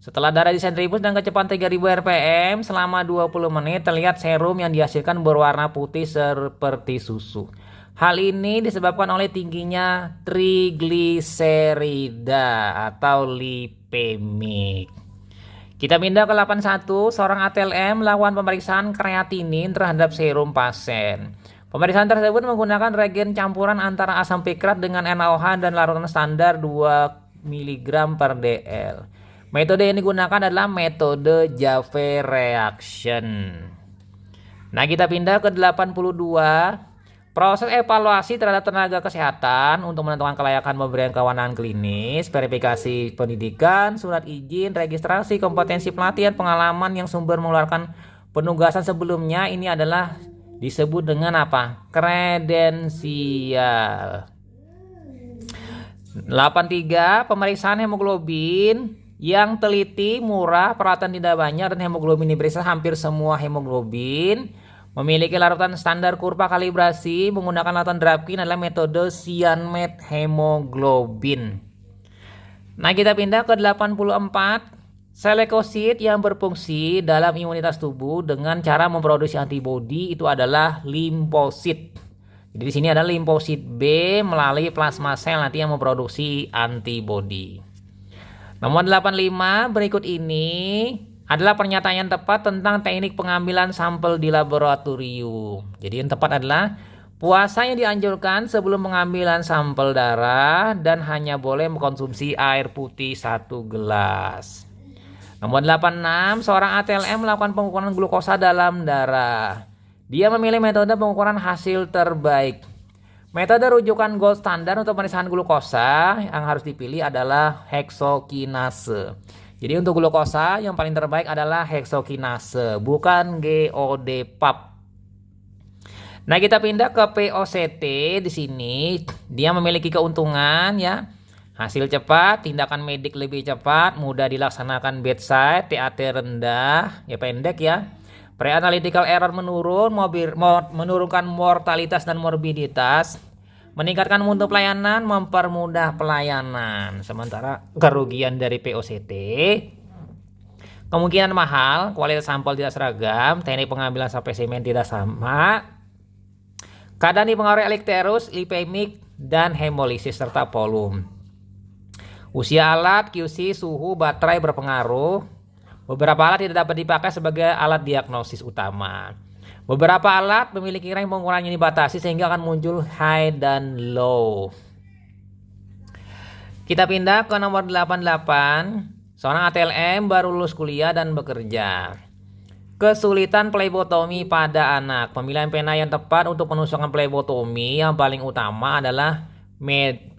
Speaker 1: Setelah darah disentrifus dengan kecepatan 3000 rpm selama 20 menit, terlihat serum yang dihasilkan berwarna putih seperti susu. Hal ini disebabkan oleh tingginya trigliserida atau lipemik. Kita pindah ke 81. Seorang ATLM melakukan pemeriksaan kreatinin terhadap serum pasien. Pemeriksaan tersebut menggunakan reagen campuran antara asam pikrat dengan NaOH dan larutan standar 2 mg per dl. Metode yang digunakan adalah metode Jave reaction. Nah, kita pindah ke 82. Proses evaluasi terhadap tenaga kesehatan untuk menentukan kelayakan pemberian kewenangan klinis, verifikasi pendidikan, surat izin, registrasi, kompetensi pelatihan, pengalaman yang sumber mengeluarkan penugasan sebelumnya, ini adalah disebut dengan apa? Kredensial. 83. Pemeriksaan hemoglobin yang teliti, murah, peralatan tidak banyak, dan hemoglobin diperiksa hampir semua hemoglobin. Memiliki larutan standar kurva kalibrasi menggunakan larutan Drapkin adalah metode Cyanmed hemoglobin. Nah, kita pindah ke 84. Sel leukosit yang berfungsi dalam imunitas tubuh dengan cara memproduksi antibodi itu adalah limfosit. Jadi di sini ada limfosit B melalui plasma sel nanti yang memproduksi antibodi. Nomor 85 berikut ini adalah pernyataan yang tepat tentang teknik pengambilan sampel di laboratorium. Jadi yang tepat adalah puasa yang dianjurkan sebelum pengambilan sampel darah dan hanya boleh mengkonsumsi air putih 1 gelas. Nomor 86, seorang ATLM melakukan pengukuran glukosa dalam darah. Dia memilih metode pengukuran hasil terbaik. Metode rujukan gold standar untuk pemeriksaan glukosa yang harus dipilih adalah heksokinase. Jadi untuk glukosa yang paling terbaik adalah heksokinase, bukan GOD-PAP. Nah, kita pindah ke POCT. Di sini dia memiliki keuntungan ya. Hasil cepat, tindakan medik lebih cepat, mudah dilaksanakan bedside, TAT rendah, ya pendek ya. Pre-analytical error menurun, menurunkan mortalitas dan morbiditas, meningkatkan mutu pelayanan, mempermudah pelayanan. Sementara kerugian dari POCT, kemungkinan mahal, kualitas sampel tidak seragam, teknik pengambilan spesimen tidak sama, keadaan dipengaruhi elekterus, lipemik, dan hemolisis serta volume. Usia alat, QC, suhu, baterai berpengaruh. Beberapa alat tidak dapat dipakai sebagai alat diagnosis utama. Beberapa alat memiliki range pengukuran yang dibatasi sehingga akan muncul high dan low. Kita pindah ke nomor 88. Seorang ATLM baru lulus kuliah dan bekerja. Kesulitan plebotomi pada anak. Pemilihan pena yang tepat untuk penunjukan plebotomi yang paling utama adalah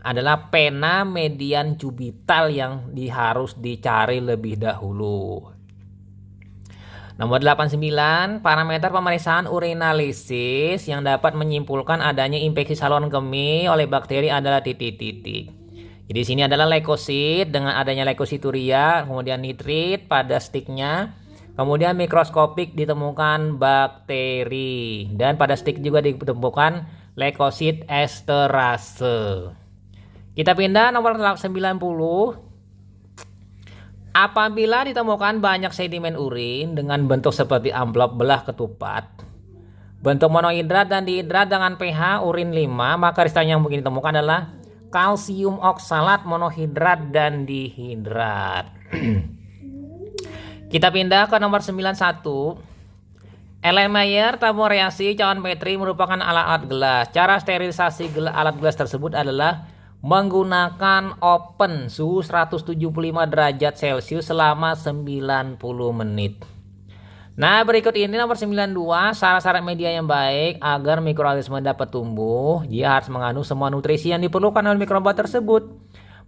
Speaker 1: adalah pena median cubital yang harus dicari lebih dahulu. Nomor 89, parameter pemeriksaan urinalisis yang dapat menyimpulkan adanya infeksi saluran kemih oleh bakteri adalah titik-titik. Jadi sini adalah leukosit dengan adanya leukosituria, kemudian nitrit pada sticknya, kemudian mikroskopik ditemukan bakteri, dan pada stick juga ditemukan leukosit esterase. Kita pindah nomor 90. Apabila ditemukan banyak sedimen urin dengan bentuk seperti amplop belah ketupat, bentuk monohidrat dan dihidrat dengan pH urin 5, maka kristal yang mungkin ditemukan adalah kalsium oksalat, monohidrat, dan dihidrat. Kita pindah ke nomor 91. Erlenmeyer tabung reaksi cawan Petri merupakan alat-alat gelas. Cara sterilisasi alat gelas tersebut adalah menggunakan oven suhu 175 derajat Celcius selama 90 menit. Nah, berikut ini nomor 92, syarat-syarat media yang baik agar mikroorganisme dapat tumbuh. Dia harus mengandung semua nutrisi yang diperlukan oleh mikroba tersebut.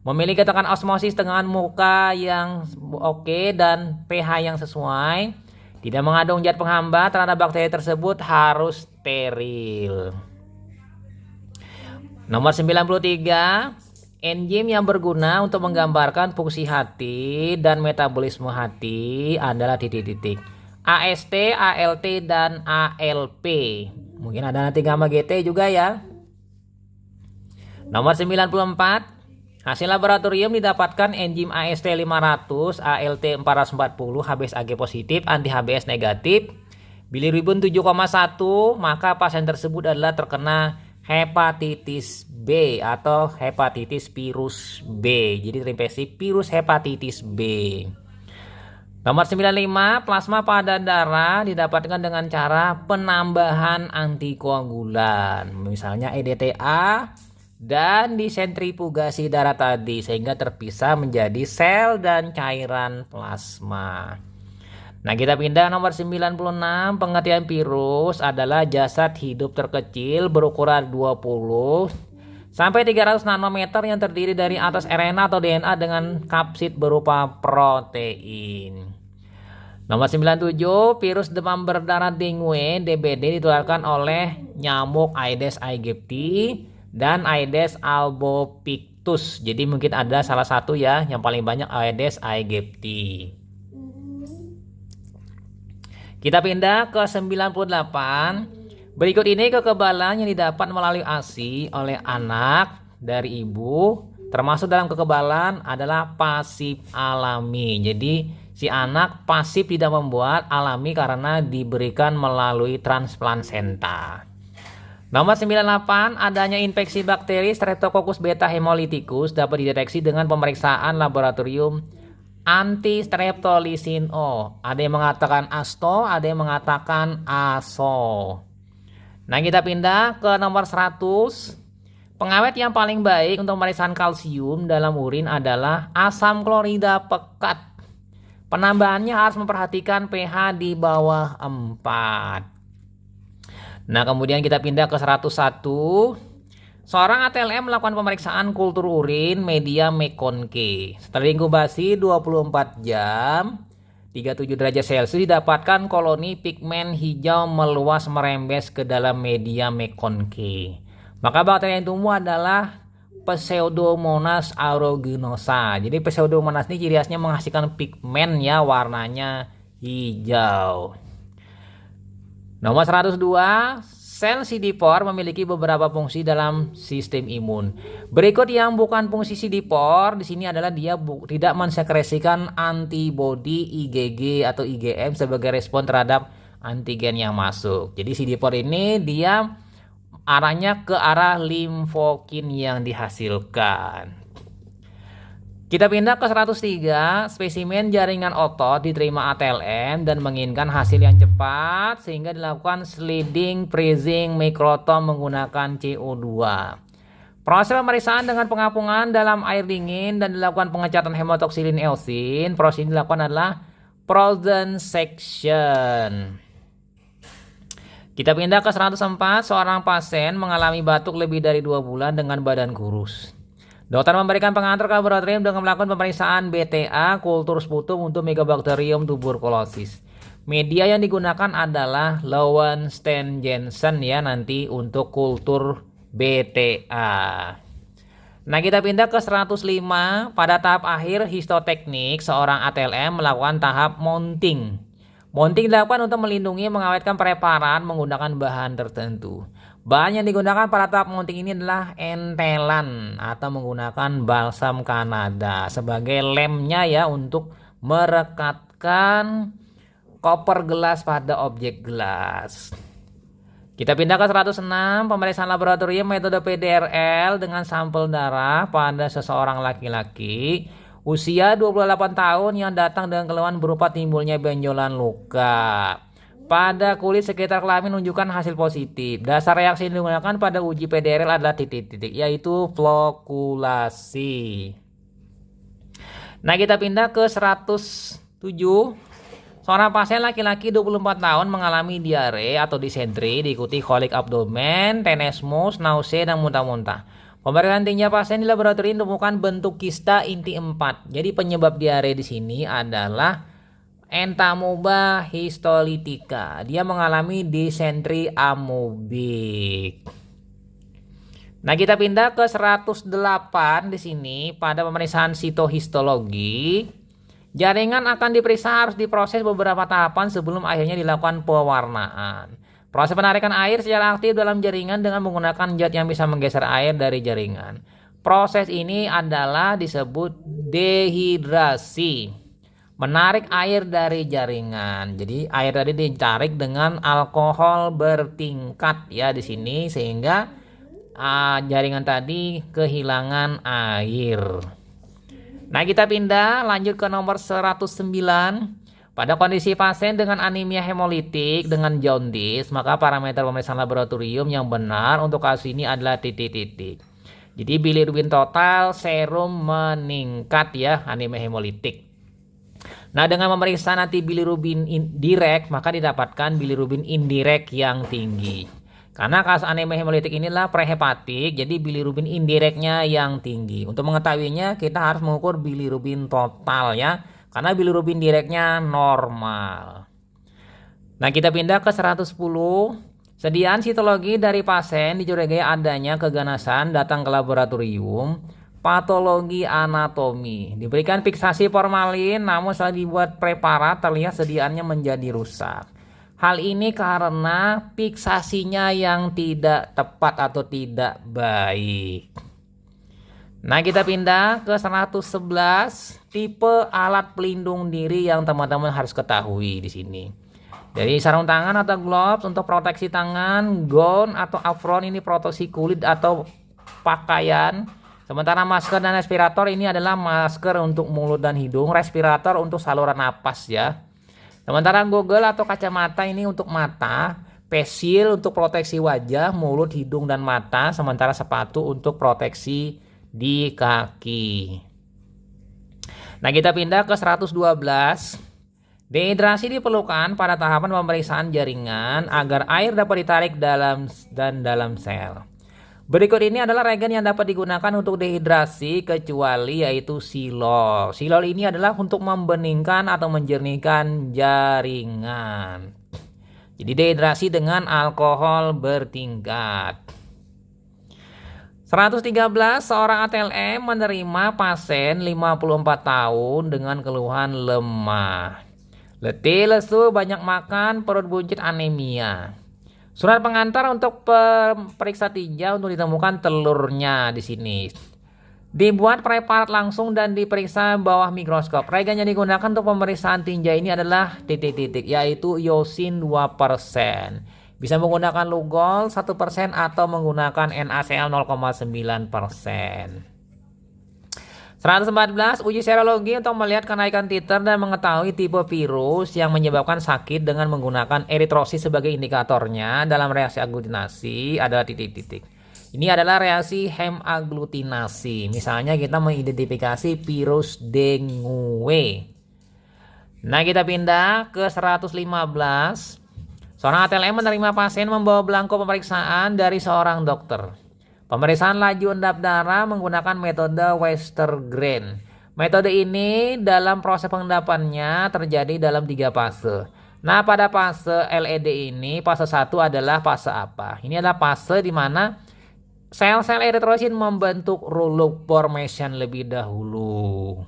Speaker 1: Memiliki tekanan osmosis dengan muka yang oke dan pH yang sesuai. Tidak mengandung zat penghambat terhadap bakteri tersebut, harus steril. Nomor 93, enzim yang berguna untuk menggambarkan fungsi hati dan metabolisme hati adalah titik-titik. AST, ALT, dan ALP. Mungkin ada nanti gamma GT juga ya. Nomor 94, hasil laboratorium didapatkan enzim AST 500, ALT 440, HBsAg positif, anti HBs negatif, bilirubin 7,1, maka pasien tersebut adalah terkena hepatitis B atau hepatitis virus B. Jadi terinfeksi virus hepatitis B. Nomor 95, plasma pada darah didapatkan dengan cara penambahan antikoagulan, misalnya EDTA, dan disentrifugasi darah tadi sehingga terpisah menjadi sel dan cairan plasma. Nah, kita pindah nomor 96, pengertian virus adalah jasad hidup terkecil berukuran 20 sampai 300 nanometer yang terdiri dari atas RNA atau DNA dengan kapsid berupa protein. Nomor 97, virus demam berdarah dengue DBD ditularkan oleh nyamuk Aedes aegypti dan Aedes albopictus. Jadi mungkin ada salah satu ya yang paling banyak Aedes aegypti. Kita pindah ke 98. Berikut ini kekebalan yang didapat melalui ASI oleh anak dari ibu, termasuk dalam kekebalan adalah pasif alami. Jadi si anak pasif tidak membuat, alami karena diberikan melalui transplasenta. Nomor 98, adanya infeksi bakteri Streptococcus beta hemolyticus dapat dideteksi dengan pemeriksaan laboratorium anti-streptolisin O. Ada yang mengatakan ASTO, ada yang mengatakan ASO. Nah, kita pindah ke nomor 100. Pengawet yang paling baik untuk pemeriksaan kalsium dalam urin adalah asam klorida pekat. Penambahannya harus memperhatikan pH di bawah 4. Nah, kemudian kita pindah ke 101. Seorang ATLM melakukan pemeriksaan kultur urin media McConkey. Setelah inkubasi 24 jam, 37 derajat Celcius, didapatkan koloni pigmen hijau meluas merembes ke dalam media McConkey. Maka bakteri yang tumbuh adalah Pseudomonas aeruginosa. Jadi Pseudomonas ini ciri khasnya menghasilkan pigmen ya, warnanya hijau. Nomor 102, sel CD4 memiliki beberapa fungsi dalam sistem imun. Berikut yang bukan fungsi CD4 di sini adalah dia tidak mensekresikan antibodi IgG atau IgM sebagai respon terhadap antigen yang masuk. Jadi CD4 ini dia arahnya ke arah limfokin yang dihasilkan. Kita pindah ke 103, spesimen jaringan otot diterima ATLM dan menginginkan hasil yang cepat sehingga dilakukan sliding freezing mikrotom menggunakan CO2. Proses pemeriksaan dengan pengapungan dalam air dingin dan dilakukan pengecatan hemotoksilin eusin. Proses ini dilakukan adalah frozen section. Kita pindah ke 104, seorang pasien mengalami batuk lebih dari 2 bulan dengan badan kurus. Dokter memberikan pengantar ke laboratorium dengan melakukan pemeriksaan BTA kultur sputum untuk Mycobacterium tuberculosis. Media yang digunakan adalah Lowenstein-Janssen ya nanti untuk kultur BTA. Nah, kita pindah ke 105. Pada tahap akhir histoteknik, seorang ATLM melakukan tahap mounting. Mounting dilakukan untuk melindungi mengawetkan preparat menggunakan bahan tertentu. Bahan yang digunakan pada tahap mounting ini adalah entelan atau menggunakan balsam Kanada sebagai lemnya ya untuk merekatkan koper gelas pada objek gelas. Kita pindah ke 106, pemeriksaan laboratorium metode PDRL dengan sampel darah pada seseorang laki-laki usia 28 tahun yang datang dengan keluhan berupa timbulnya benjolan luka pada kulit sekitar kelamin menunjukkan hasil positif. Dasar reaksi yang digunakan pada uji PDRL adalah titik-titik, yaitu flokulasi. Nah, kita pindah ke 107. Seorang pasien laki-laki 24 tahun mengalami diare atau disentri diikuti kolik abdomen, tenesmus, nausea, dan muntah-muntah. Pemeriksaan tinja pasien di laboratorium ditemukan bentuk kista inti 4. Jadi penyebab diare di sini adalah Entamoeba histolytica. Dia mengalami disentri amobik. Nah, kita pindah ke 108 di sini pada pemeriksaan sitohistologi. Jaringan akan diperiksa harus diproses beberapa tahapan sebelum akhirnya dilakukan pewarnaan. Proses penarikan air secara aktif dalam jaringan dengan menggunakan zat yang bisa menggeser air dari jaringan. Proses ini adalah disebut dehidrasi. Menarik air dari jaringan. Jadi air tadi ditarik dengan alkohol bertingkat ya di sini sehingga jaringan tadi kehilangan air. Nah, kita pindah lanjut ke nomor 109. Pada kondisi pasien dengan anemia hemolitik dengan jaundice, maka parameter pemeriksaan laboratorium yang benar untuk kasus ini adalah titik-titik. Jadi bilirubin total serum meningkat ya, anemia hemolitik. Nah, dengan memeriksa nanti bilirubin direct, maka didapatkan bilirubin indirect yang tinggi. Karena kasus anemia hemolitik inilah prehepatik, jadi bilirubin indirectnya yang tinggi. Untuk mengetahuinya, kita harus mengukur bilirubin total ya, karena bilirubin directnya normal. Nah, kita pindah ke 110. Sediaan sitologi dari pasien dicurigai adanya keganasan datang ke laboratorium. Patologi anatomi. Diberikan fiksasi formalin, namun setelah dibuat preparat terlihat sediaannya menjadi rusak. Hal ini karena fiksasinya yang tidak tepat atau tidak baik. Nah, kita pindah ke 111, tipe alat pelindung diri yang teman-teman harus ketahui di sini. Jadi sarung tangan atau gloves untuk proteksi tangan, gown atau apron ini proteksi kulit atau pakaian. Sementara masker dan respirator ini adalah masker untuk mulut dan hidung, respirator untuk saluran napas ya. Sementara goggle atau kacamata ini untuk mata, face shield untuk proteksi wajah, mulut, hidung, dan mata. Sementara sepatu untuk proteksi di kaki. Nah, kita pindah ke 112. Dehidrasi diperlukan pada tahapan pemeriksaan jaringan agar air dapat ditarik dalam sel. Berikut ini adalah reagen yang dapat digunakan untuk dehidrasi kecuali yaitu silol. Silol ini adalah untuk membeningkan atau menjernihkan jaringan. Jadi dehidrasi dengan alkohol bertingkat. 113, seorang ATLM menerima pasien 54 tahun dengan keluhan lemah, letih, lesu, banyak makan, perut buncit, anemia. Surat pengantar untuk periksa tinja untuk ditemukan telurnya di sini. Dibuat preparat langsung dan diperiksa bawah mikroskop. Reagen yang digunakan untuk pemeriksaan tinja ini adalah titik-titik, yaitu iosin 2%. Bisa menggunakan Lugol 1% atau menggunakan NaCl 0,9%. 114, uji serologi untuk melihat kenaikan titer dan mengetahui tipe virus yang menyebabkan sakit dengan menggunakan eritrosit sebagai indikatornya dalam reaksi aglutinasi adalah titik-titik. Ini adalah reaksi hemaglutinasi. Misalnya kita mengidentifikasi virus dengue. Nah, kita pindah ke 115. Seorang ATLM menerima pasien membawa belangko pemeriksaan dari seorang dokter. Pemeriksaan laju endap darah menggunakan metode Westergren. Metode ini dalam proses pengendapannya terjadi dalam 3 fase. Nah, pada fase LED ini, fase 1 adalah fase apa? Ini adalah fase di mana sel-sel eritrosit membentuk rouleau formation lebih dahulu.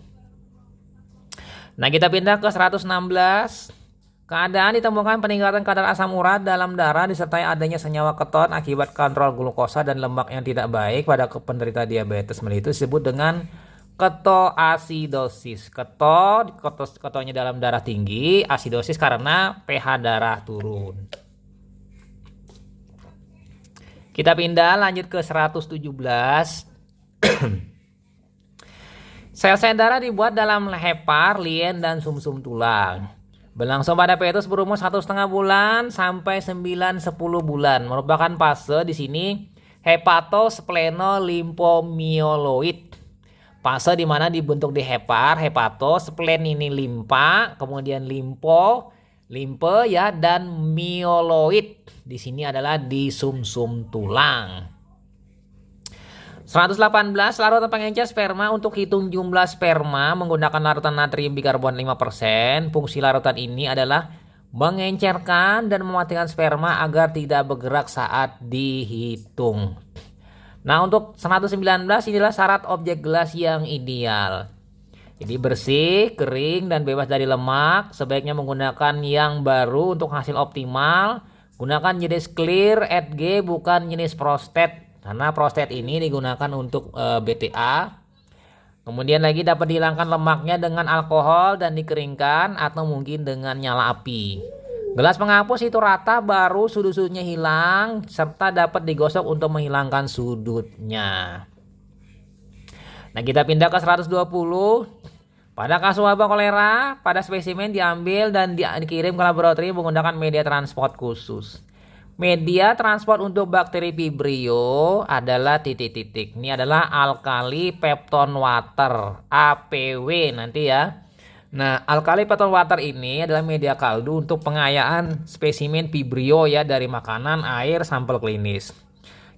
Speaker 1: Nah, kita pindah ke 116. Keadaan ditemukan peningkatan kadar asam urat dalam darah disertai adanya senyawa keton akibat kontrol glukosa dan lemak yang tidak baik pada penderita diabetes mellitus disebut dengan ketoasidosis. Ketonya dalam darah tinggi, asidosis karena pH darah turun. Kita pindah lanjut ke 117. Sel-sel darah dibuat dalam hepar, lien, dan sumsum tulang. Berlangsung pada fetus berumur 1,5 bulan sampai 9-10 bulan. Merupakan fase di sini hepatosplenolimfomyoloid. Fase di mana dibentuk di hepar, hepatosplen ini limpa, kemudian limpe ya, dan myoloid di sini adalah di sumsum tulang. 118. Larutan pengencer sperma untuk hitung jumlah sperma menggunakan larutan natrium bikarbonat 5%. Fungsi larutan ini adalah mengencerkan dan mematikan sperma agar tidak bergerak saat dihitung. Nah, untuk 119 inilah syarat objek gelas yang ideal. Jadi bersih, kering, dan bebas dari lemak. Sebaiknya menggunakan yang baru untuk hasil optimal. Gunakan jenis clear @G bukan jenis prostate. Karena prostat ini digunakan untuk BTA. Kemudian lagi dapat dihilangkan lemaknya dengan alkohol dan dikeringkan atau mungkin dengan nyala api. Gelas penghapus itu rata baru sudut-sudutnya hilang serta dapat digosok untuk menghilangkan sudutnya. Nah, kita pindah ke 120. Pada kasus wabah kolera, pada spesimen diambil dan dikirim ke laboratorium menggunakan media transport khusus. Media transport untuk bakteri Vibrio adalah titik-titik. Ini adalah alkali pepton water, APW nanti ya. Nah, alkali pepton water ini adalah media kaldu untuk pengayaan spesimen Vibrio ya dari makanan, air, sampel klinis.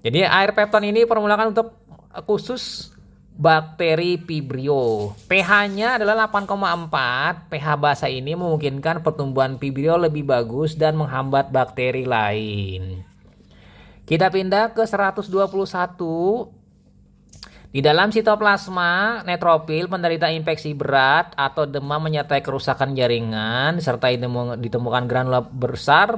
Speaker 1: Jadi air pepton ini permulakan untuk khusus bakteri Vibrio. pH-nya adalah 8,4. pH basa ini memungkinkan pertumbuhan Vibrio lebih bagus dan menghambat bakteri lain. Kita pindah ke 121. Di dalam sitoplasma neutropil penderita infeksi berat atau demam menyertai kerusakan jaringan serta ditemukan granula besar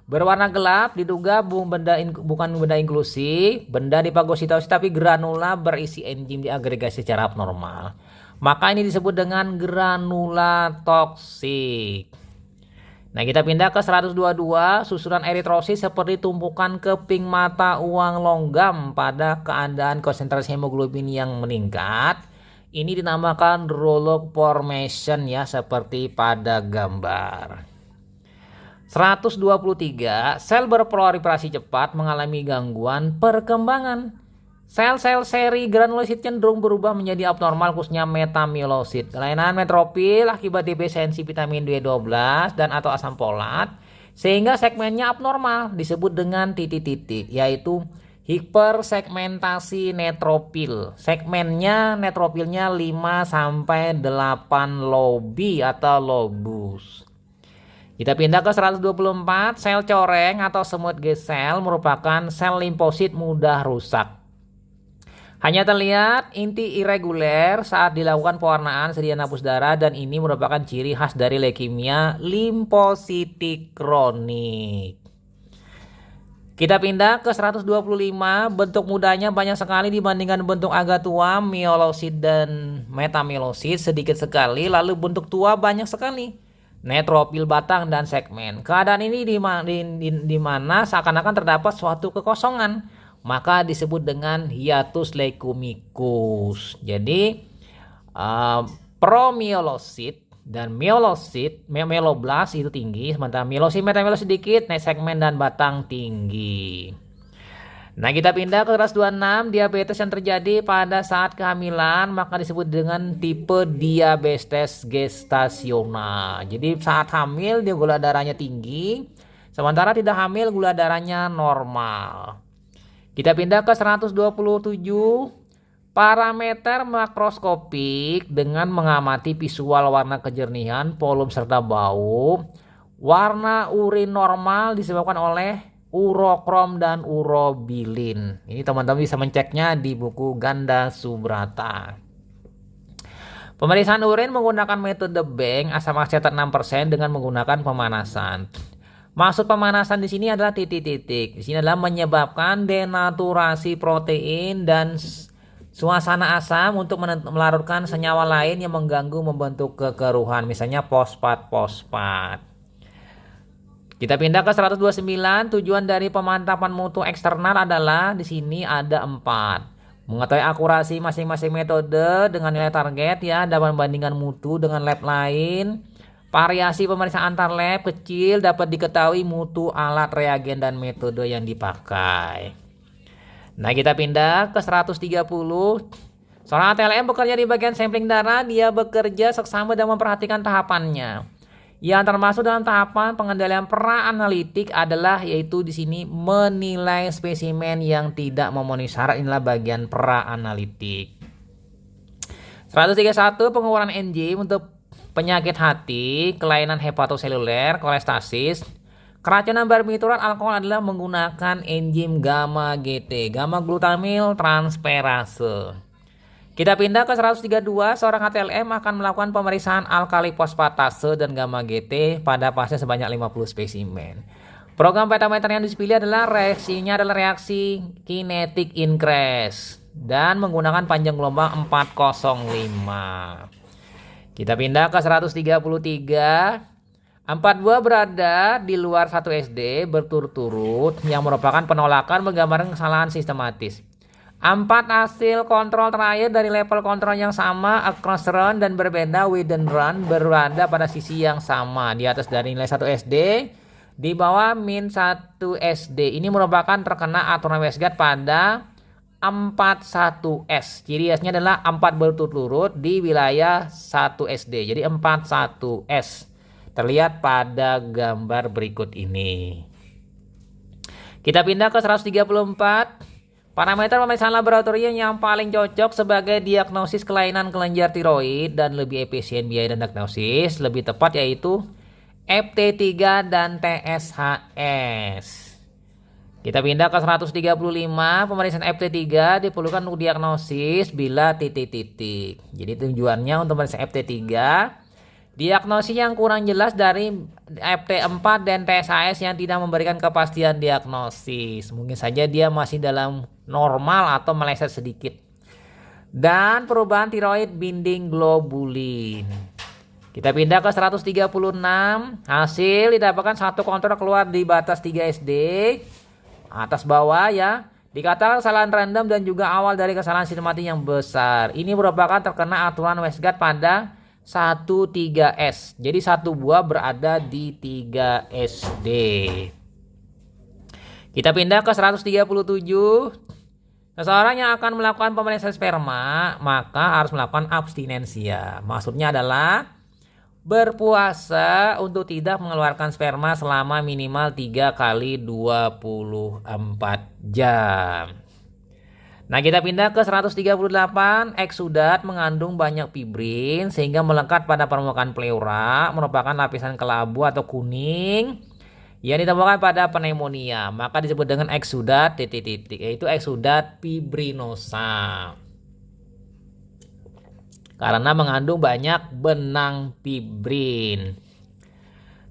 Speaker 1: berwarna gelap, diduga bukan benda inklusi, benda di fagositosis tapi granula berisi enzim diagregasi secara abnormal. Maka ini disebut dengan granula toksik. Nah, kita pindah ke 122. Susunan eritrosit seperti tumpukan keping mata uang logam pada keadaan konsentrasi hemoglobin yang meningkat. Ini dinamakan rouleau formation ya, seperti pada gambar. 123. Sel berproliferasi cepat mengalami gangguan perkembangan. Sel-sel seri granulosit cenderung berubah menjadi abnormal khususnya metamyelosit. Kelainan metropil akibat defisiensi vitamin B12 dan atau asam folat sehingga segmennya abnormal disebut dengan titik-titik, yaitu hipersegmentasi neutropil. Segmennya neutropilnya 5 sampai 8 lobi atau lobus. Kita pindah ke 124. Sel coreng atau semut G-sel merupakan sel limfosit mudah rusak. Hanya terlihat inti irreguler saat dilakukan pewarnaan sedia nafus darah dan ini merupakan ciri khas dari leukemia limfositik kronik. Kita pindah ke 125. Bentuk mudanya banyak sekali dibandingkan bentuk agak tua, myelosit dan metamyelosit sedikit sekali, lalu bentuk tua banyak sekali. Neutropil batang dan segmen. Keadaan ini di mana seakan-akan terdapat suatu kekosongan, maka disebut dengan hiatus leukemicus. Jadi promyelosit dan myeloblas itu tinggi, sementara myelosit metamyelosit sedikit, segmen dan batang tinggi. Nah, kita pindah ke 126. Diabetes yang terjadi pada saat kehamilan maka disebut dengan tipe diabetes gestasional. Jadi saat hamil dia gula darahnya tinggi Sementara tidak hamil, gula darahnya normal. Kita pindah ke 127. Parameter makroskopik dengan mengamati visual warna kejernihan, volume serta bau. Warna urin normal disebabkan oleh urokrom dan urobilin. Ini teman-teman bisa menceknya di buku Ganda Subrata. Pemeriksaan urin menggunakan metode Bank, asam asetat 6% dengan menggunakan pemanasan. Maksud pemanasan di sini adalah titik-titik. Di sini adalah menyebabkan denaturasi protein dan suasana asam untuk melarutkan senyawa lain yang mengganggu membentuk kekeruhan, misalnya fosfat. Kita pindah ke 129. Tujuan dari pemantapan mutu eksternal adalah di sini ada 4. Mengetahui akurasi masing-masing metode dengan nilai target ya, dapat membandingkan mutu dengan lab lain. Variasi pemeriksaan antar lab kecil dapat diketahui mutu alat, reagen, dan metode yang dipakai. Nah, kita pindah ke 130. Seorang ATLM bekerja di bagian sampling darah. Dia bekerja seksama dan memperhatikan tahapannya. Yang termasuk dalam tahapan pengendalian pra-analitik adalah yaitu di sini menilai spesimen yang tidak memenuhi syarat. Inilah bagian pra-analitik. 131. Pengukuran enzim untuk penyakit hati, kelainan hepatoseluler, kolestasis. Keracunan barbiturat alkohol adalah menggunakan enzim gamma GT, gamma glutamil transferase. Kita pindah ke 132. Seorang ATLM akan melakukan pemeriksaan alkali fosfatase dan gamma GT pada pasien sebanyak 50 spesimen. Program pentameter yang dipilih adalah reaksi kinetic increase dan menggunakan panjang gelombang 405. Kita pindah ke 133. 4 buah berada di luar 1 SD berturut-turut yang merupakan penolakan menggambarkan kesalahan sistematis. 4 hasil kontrol terakhir dari level kontrol yang sama across run dan berbeda within run berada pada sisi yang sama di atas dari nilai 1 SD, di bawah min 1 SD. Ini merupakan terkena aturan Westgate pada 41S. Ciri khasnya adalah 4 berturut-turut di wilayah 1 SD. Jadi 41S. Terlihat pada gambar berikut ini. Kita pindah ke 134. Parameter pemeriksaan laboratorium yang paling cocok sebagai diagnosis kelainan kelenjar tiroid dan lebih efisien biaya dan diagnosis lebih tepat yaitu FT3 dan TSHS. Kita pindah ke 135. Pemeriksaan FT3 diperlukan untuk diagnosis bila titik-titik. Jadi tujuannya untuk pemeriksaan FT3, diagnosis yang kurang jelas dari FT4 dan TSHS yang tidak memberikan kepastian diagnosis. Mungkin saja dia masih dalam normal atau meleset sedikit. Dan perubahan tiroid binding globulin. Kita pindah ke 136. Hasil didapatkan satu kontrol keluar di batas 3 SD. Atas bawah ya. Dikatakan kesalahan random dan juga awal dari kesalahan sistematis yang besar. Ini merupakan terkena aturan Westgate pada 13S. Jadi satu buah berada di 3 SD. Kita pindah ke 137. Seseorang yang akan melakukan pemeriksaan sperma maka harus melakukan abstinensia. Maksudnya adalah berpuasa untuk tidak mengeluarkan sperma selama minimal 3 kali 24 jam. Nah, kita pindah ke 138. Eksudat mengandung banyak fibrin sehingga melekat pada permukaan pleura, merupakan lapisan kelabu atau kuning yang ditemukan pada pneumonia, maka disebut dengan eksudat titik-titik, yaitu eksudat fibrinosa. Karena mengandung banyak benang fibrin.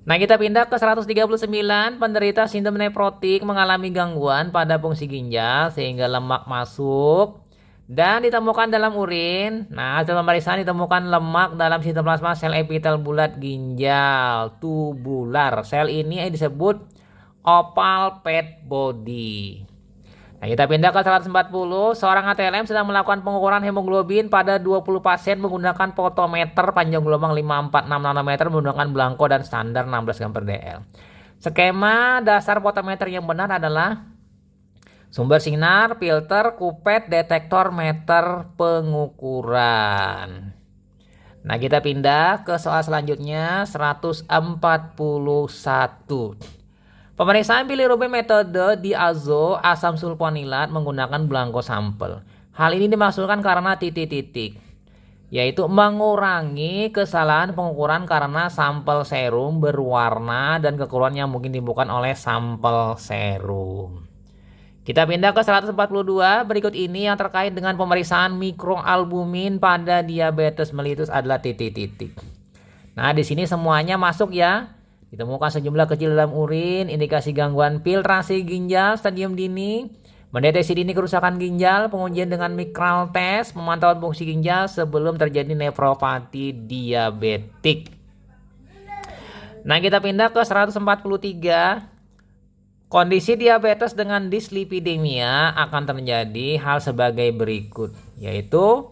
Speaker 1: Nah, kita pindah ke 139. Penderita sindrom nefrotik mengalami gangguan pada fungsi ginjal sehingga lemak masuk dan ditemukan dalam urin. Nah, hasil pemeriksaan ditemukan lemak dalam sitoplasma sel epitel bulat ginjal tubular. Sel ini disebut oval fat body. Nah, kita pindah ke 140. Seorang ATLM sedang melakukan pengukuran hemoglobin pada 20 pasien menggunakan potometer panjang gelombang 546 nanometer menggunakan belangko dan standar 16 gram per dl. Skema dasar potometer yang benar adalah sumber sinar, filter, kupet, detektor, meter pengukuran. Nah, kita pindah ke soal selanjutnya 141. Pemeriksaan bilirubin metode diazo asam sulfonilat menggunakan belangko sampel. Hal ini dimaksudkan karena titik-titik, yaitu mengurangi kesalahan pengukuran karena sampel serum berwarna dan kekeluaran yang mungkin ditimbulkan oleh sampel serum. Kita pindah ke 142. Berikut ini yang terkait dengan pemeriksaan mikroalbumin pada diabetes mellitus adalah titik-titik. Nah, di sini semuanya masuk ya. Ditemukan sejumlah kecil dalam urin, indikasi gangguan filtrasi ginjal stadium dini, mendeteksi dini kerusakan ginjal, pengujian dengan mikral test, pemantauan fungsi ginjal sebelum terjadi nefropati diabetik. Nah, kita pindah ke 143. Kondisi diabetes dengan dislipidemia akan terjadi hal sebagai berikut, yaitu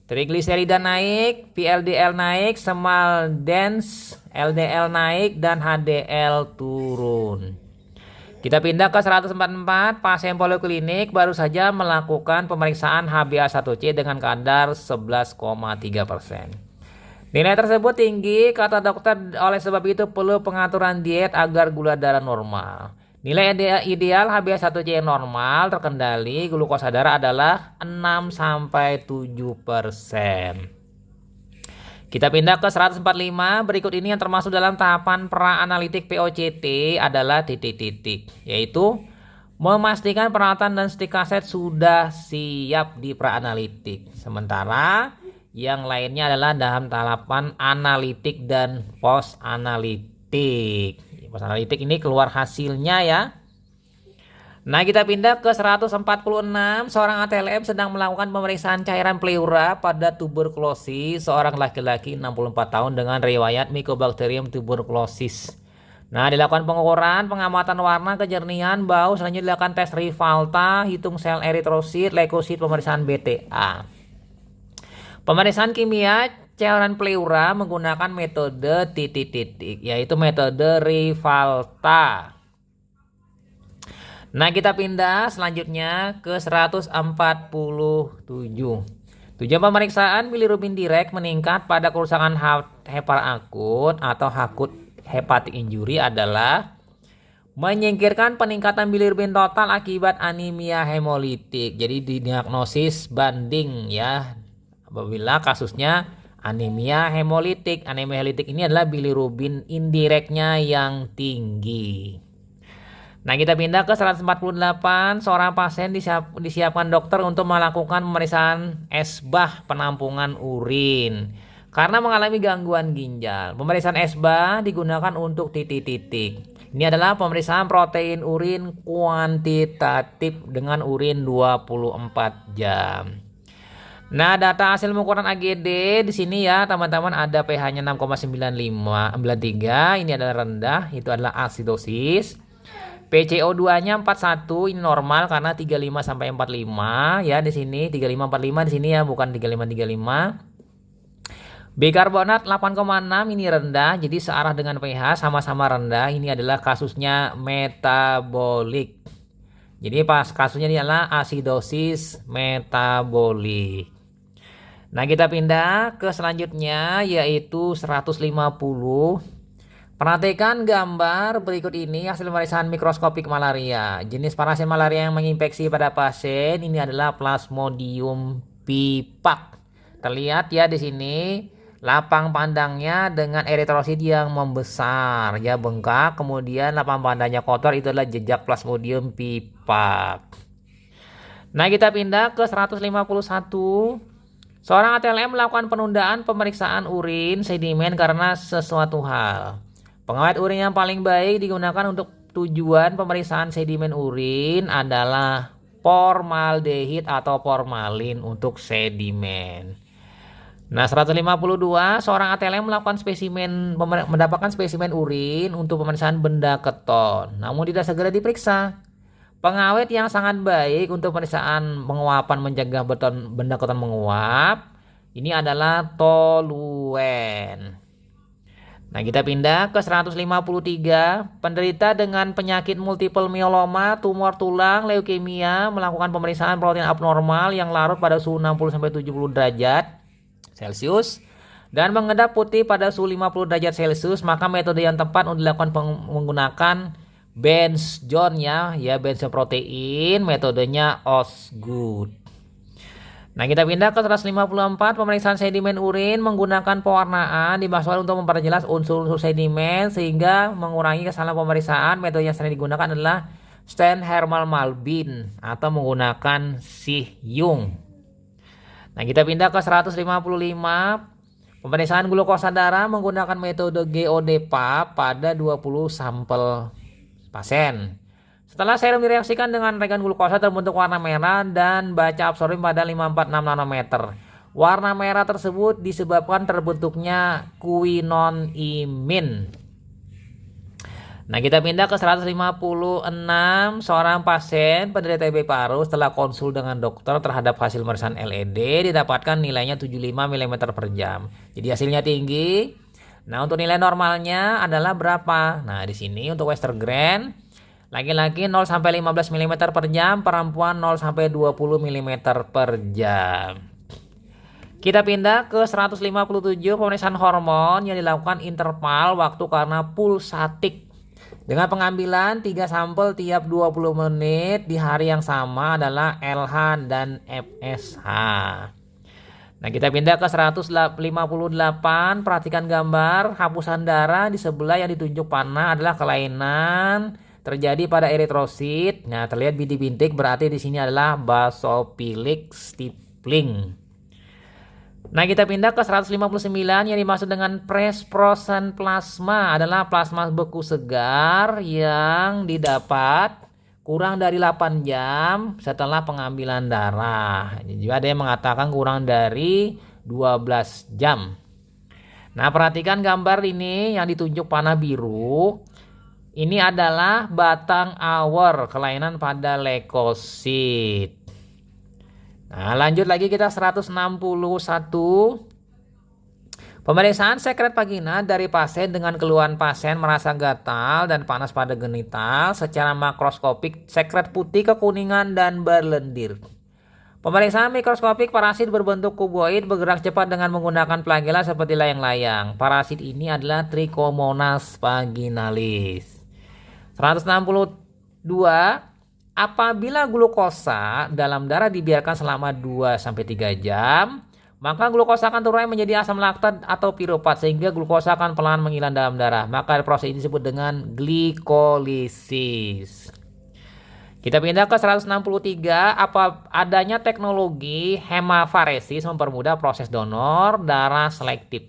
Speaker 1: trigliserida naik, VLDL naik, semal dense, LDL naik, dan HDL turun. Kita pindah ke 144. Pasien poliklinik baru saja melakukan pemeriksaan HbA1c dengan kadar 11,3%. Nilai tersebut tinggi, kata dokter, oleh sebab itu perlu pengaturan diet agar gula darah normal. Nilai ideal HbA1c yang normal terkendali glukosa darah adalah 6-7%. Kita pindah ke 145. Berikut ini yang termasuk dalam tahapan pra-analitik POCT adalah titik-titik, yaitu memastikan peralatan dan stik kaset sudah siap di pra-analitik. Sementara yang lainnya adalah dalam tahapan analitik dan post-analitik. Post-analitik ini keluar hasilnya ya. Nah, kita pindah ke 146. Seorang ATLM sedang melakukan pemeriksaan cairan pleura pada tuberkulosis seorang laki-laki 64 tahun dengan riwayat Mycobacterium tuberculosis. Nah, dilakukan pengukuran, pengamatan warna, kejernihan, bau, selanjutnya dilakukan tes Rivalta, hitung sel eritrosit, leukosit, pemeriksaan BTA. Pemeriksaan kimia cairan pleura menggunakan metode titik-titik, yaitu metode Rivalta. Nah, kita pindah selanjutnya ke 147. Tujuan pemeriksaan bilirubin direct meningkat pada kerusakan hepar akut atau akut hepatic injury adalah menyingkirkan peningkatan bilirubin total akibat anemia hemolitik. Jadi didiagnosis banding ya apabila kasusnya anemia hemolitik. Anemia hemolitik ini adalah bilirubin indirectnya yang tinggi. Nah, kita pindah ke 148. Seorang pasien disiapkan dokter untuk melakukan pemeriksaan SBAH penampungan urin karena mengalami gangguan ginjal. Pemeriksaan SBAH digunakan untuk titik-titik. Ini adalah pemeriksaan protein urin kuantitatif dengan urin 24 jam. Nah, data hasil pengukuran AGD di sini ya, teman-teman, ada pH-nya 6,93. Ini adalah rendah, itu adalah asidosis. PCO2-nya 41, ini normal karena 35 sampai 45 ya di sini, 35 45 di sini ya, bukan 35 35. Bikarbonat 8,6, ini rendah, jadi searah dengan pH, sama-sama rendah. Ini adalah kasusnya metabolik. Jadi pas kasusnya ini adalah asidosis metabolik. Nah, kita pindah ke selanjutnya yaitu 150. Perhatikan gambar berikut ini hasil pemeriksaan mikroskopik malaria. Jenis parasit malaria yang menginfeksi pada pasien ini adalah Plasmodium pipak. Terlihat ya di sini lapang pandangnya dengan eritrosit yang membesar, ya bengkak. Kemudian lapang pandangnya kotor, itu adalah jejak Plasmodium pipak. Nah, kita pindah ke 151. Seorang ATLM melakukan penundaan pemeriksaan urin sedimen karena sesuatu hal. Pengawet urin yang paling baik digunakan untuk tujuan pemeriksaan sedimen urin adalah formaldehid atau formalin untuk sedimen. Nah, 152, seorang ATLM mendapatkan spesimen urin untuk pemeriksaan benda keton, namun tidak segera diperiksa. Pengawet yang sangat baik untuk pemeriksaan penguapan mencegah benda keton menguap ini adalah toluen. Nah, kita pindah ke 153. Penderita dengan penyakit multiple myeloma, tumor tulang, leukemia melakukan pemeriksaan protein abnormal yang larut pada suhu 60-70 derajat Celcius dan mengedap putih pada suhu 50 derajat Celcius, maka metode yang tepat untuk dilakukan menggunakan Benz John ya benzo protein, metodenya Osgood. Nah, kita pindah ke 154, pemeriksaan sedimen urin menggunakan pewarnaan dimaksudkan untuk memperjelas unsur-unsur sedimen sehingga mengurangi kesalahan pemeriksaan. Metode yang sering digunakan adalah Stern-Hermal-Malbin atau menggunakan Sihyung. Nah, kita pindah ke 155, pemeriksaan glukosa darah menggunakan metode GODPAP pada 20 sampel pasien. Setelah serum direaksikan dengan reagen glukosa terbentuk warna merah dan baca absorbin pada 546 nanometer. Warna merah tersebut disebabkan terbentuknya quinonimin. Nah, kita pindah ke 156, seorang pasien penderita TB paru setelah konsul dengan dokter terhadap hasil pemeriksaan LED didapatkan nilainya 75 mm per jam. Jadi hasilnya tinggi. Nah, untuk nilai normalnya adalah berapa? Nah, di sini untuk Westergren laki-laki 0 sampai 15 mm per jam, perempuan 0 sampai 20 mm per jam. Kita pindah ke 157, pemeriksaan hormon yang dilakukan interval waktu karena pulsatik dengan pengambilan 3 sampel tiap 20 menit di hari yang sama adalah LH dan FSH. Nah, kita pindah ke 158, perhatikan gambar hapusan darah di sebelah yang ditunjuk panah adalah kelainan terjadi pada eritrosit. Nah, terlihat bintik-bintik berarti di sini adalah basophilic stippling. Nah, kita pindah ke 159 yang dimaksud dengan presprosen plasma adalah plasma beku segar yang didapat kurang dari 8 jam setelah pengambilan darah. Juga ada yang mengatakan kurang dari 12 jam. Nah, perhatikan gambar ini yang ditunjuk panah biru. Ini adalah batang awar kelainan pada leukosit. Nah, lanjut lagi kita 161. Pemeriksaan sekret vagina dari pasien dengan keluhan pasien merasa gatal dan panas pada genital secara makroskopik, sekret putih kekuningan dan berlendir. Pemeriksaan mikroskopik parasit berbentuk kuboid bergerak cepat dengan menggunakan flagela seperti layang-layang. Parasit ini adalah Trichomonas vaginalis. 162, apabila glukosa dalam darah dibiarkan selama 2-3 jam, maka glukosa akan turun menjadi asam laktat atau piruvat sehingga glukosa akan perlahan menghilang dalam darah. Maka proses ini disebut dengan glikolisis. Kita pindah ke 163, apa adanya teknologi hemafaresis mempermudah proses donor darah selektif.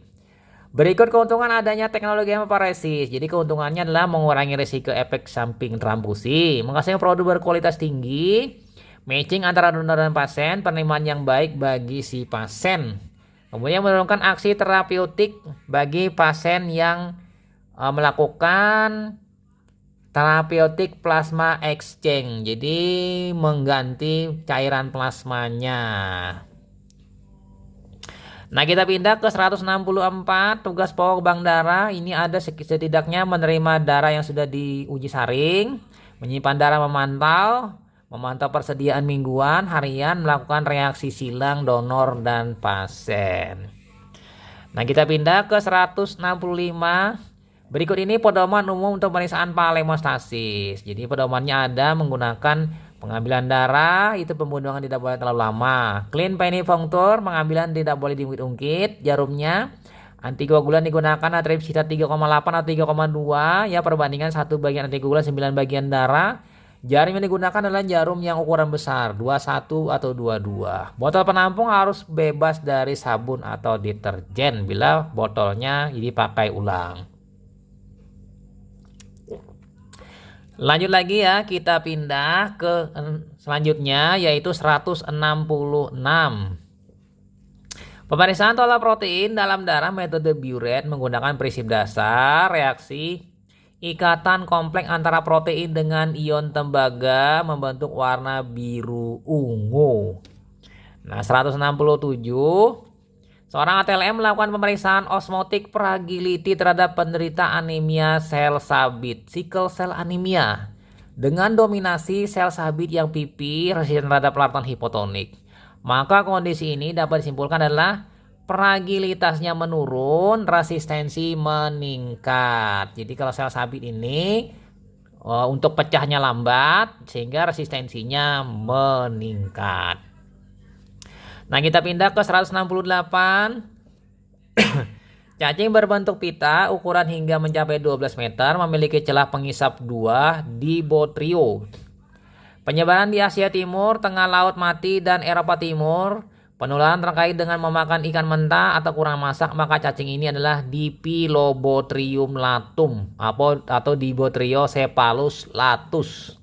Speaker 1: Berikut keuntungan adanya teknologi hemafaresis. Jadi keuntungannya adalah mengurangi risiko efek samping transfusi, menghasilkan produk berkualitas tinggi, matching antara donor dan pasien, penerimaan yang baik bagi si pasien. Kemudian menurunkan aksi terapeutik bagi pasien yang melakukan terapeutik plasma exchange. Jadi mengganti cairan plasmanya. Nah, kita pindah ke 164, tugas pokok bank darah. Ini ada setidaknya menerima darah yang sudah diuji saring, menyimpan darah, memantau persediaan mingguan, harian, melakukan reaksi silang donor dan pasien. Nah, kita pindah ke 165. Berikut ini pedoman umum untuk pemeriksaan palemostasis. Jadi pedomannya ada menggunakan pengambilan darah, itu pembunuhan tidak boleh terlalu lama. Clean venipuncture, pengambilan tidak boleh diungkit-ungkit. Jarumnya antikoagulan digunakan atripsita 3,8 atau 3,2 ya, perbandingan 1 bagian antikoagulan 9 bagian darah. Jarum yang digunakan adalah jarum yang ukuran besar 21 atau 22. Botol penampung harus bebas dari sabun atau deterjen bila botolnya dipakai ulang. Lanjut lagi ya, kita pindah ke selanjutnya yaitu 166. Pemeriksaan tolak protein dalam darah metode Buret menggunakan prinsip dasar reaksi ikatan kompleks antara protein dengan ion tembaga membentuk warna biru ungu. Nah, 167. Seorang ATLM melakukan pemeriksaan osmotic fragility terhadap penderita anemia sel sabit, sickle cell anemia, dengan dominasi sel sabit yang pipih resisten terhadap laratan hipotonik. Maka kondisi ini dapat disimpulkan adalah fragilitasnya menurun, resistensi meningkat. Jadi kalau sel sabit ini untuk pecahnya lambat sehingga resistensinya meningkat. Nah, kita pindah ke 168. Cacing berbentuk pita, ukuran hingga mencapai 12 meter, memiliki celah pengisap 2 di Botrio. Penyebaran di Asia Timur, Tengah Laut Mati, dan Eropa Timur. Penularan terkait dengan memakan ikan mentah atau kurang masak, maka cacing ini adalah Dipilobotrium latum atau Dibotrio cephalus latus.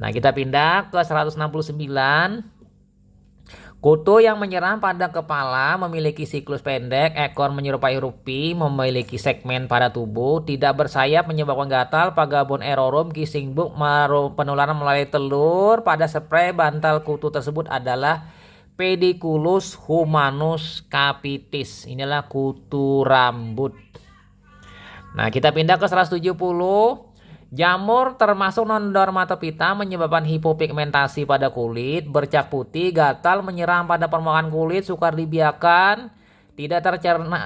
Speaker 1: Nah, kita pindah ke 169. Kutu yang menyerang pada kepala, memiliki siklus pendek, ekor menyerupai huruf P, memiliki segmen pada tubuh, tidak bersayap, menyebabkan gatal, Pagabon erorum, kissing bug, penularan melalui telur. Pada spray bantal kutu tersebut adalah Pediculus humanus capitis. Inilah kutu rambut. Nah, kita pindah ke 170. Jamur termasuk non-dermatophyta, menyebabkan hipopigmentasi pada kulit, bercak putih, gatal, menyerang pada permukaan kulit, sukar dibiarkan, tidak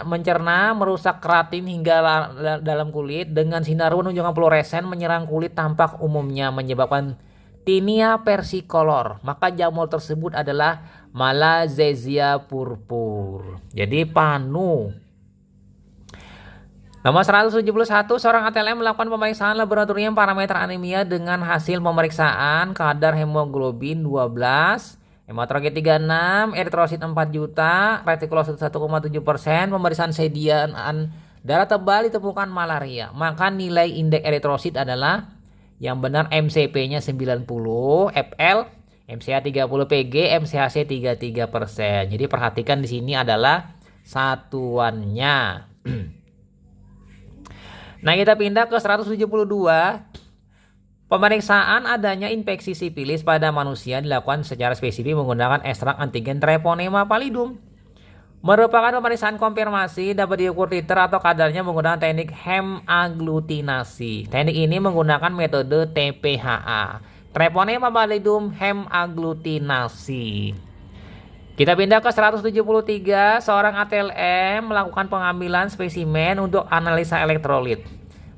Speaker 1: mencerna, merusak keratin hingga dalam kulit, dengan sinar menunjukkan fluoresen, menyerang kulit, tampak umumnya menyebabkan tinea versicolor. Maka jamur tersebut adalah Malassezia purpur. Jadi panu. Nomor 171, seorang ATLM melakukan pemeriksaan laboratorium parameter anemia dengan hasil pemeriksaan kadar hemoglobin 12, hematokrit 36, eritrosit 4 juta, retikulosit 1,7%, pemeriksaan sediaan darah tebal ditemukan malaria. Maka nilai indeks eritrosit adalah yang benar MCP-nya 90, FL, MCA 30 PG, MCHC 33%. Jadi perhatikan di sini adalah satuannya. Nah, kita pindah ke 172. Pemeriksaan adanya infeksi sifilis pada manusia dilakukan secara spesifik menggunakan ekstrak antigen Treponema pallidum. Merupakan pemeriksaan konfirmasi, dapat diukur titer atau kadarnya menggunakan teknik hemaglutinasi. Teknik ini menggunakan metode TPHA, Treponema pallidum hemaglutinasi. Kita pindah ke 173. Seorang ATLM melakukan pengambilan spesimen untuk analisa elektrolit.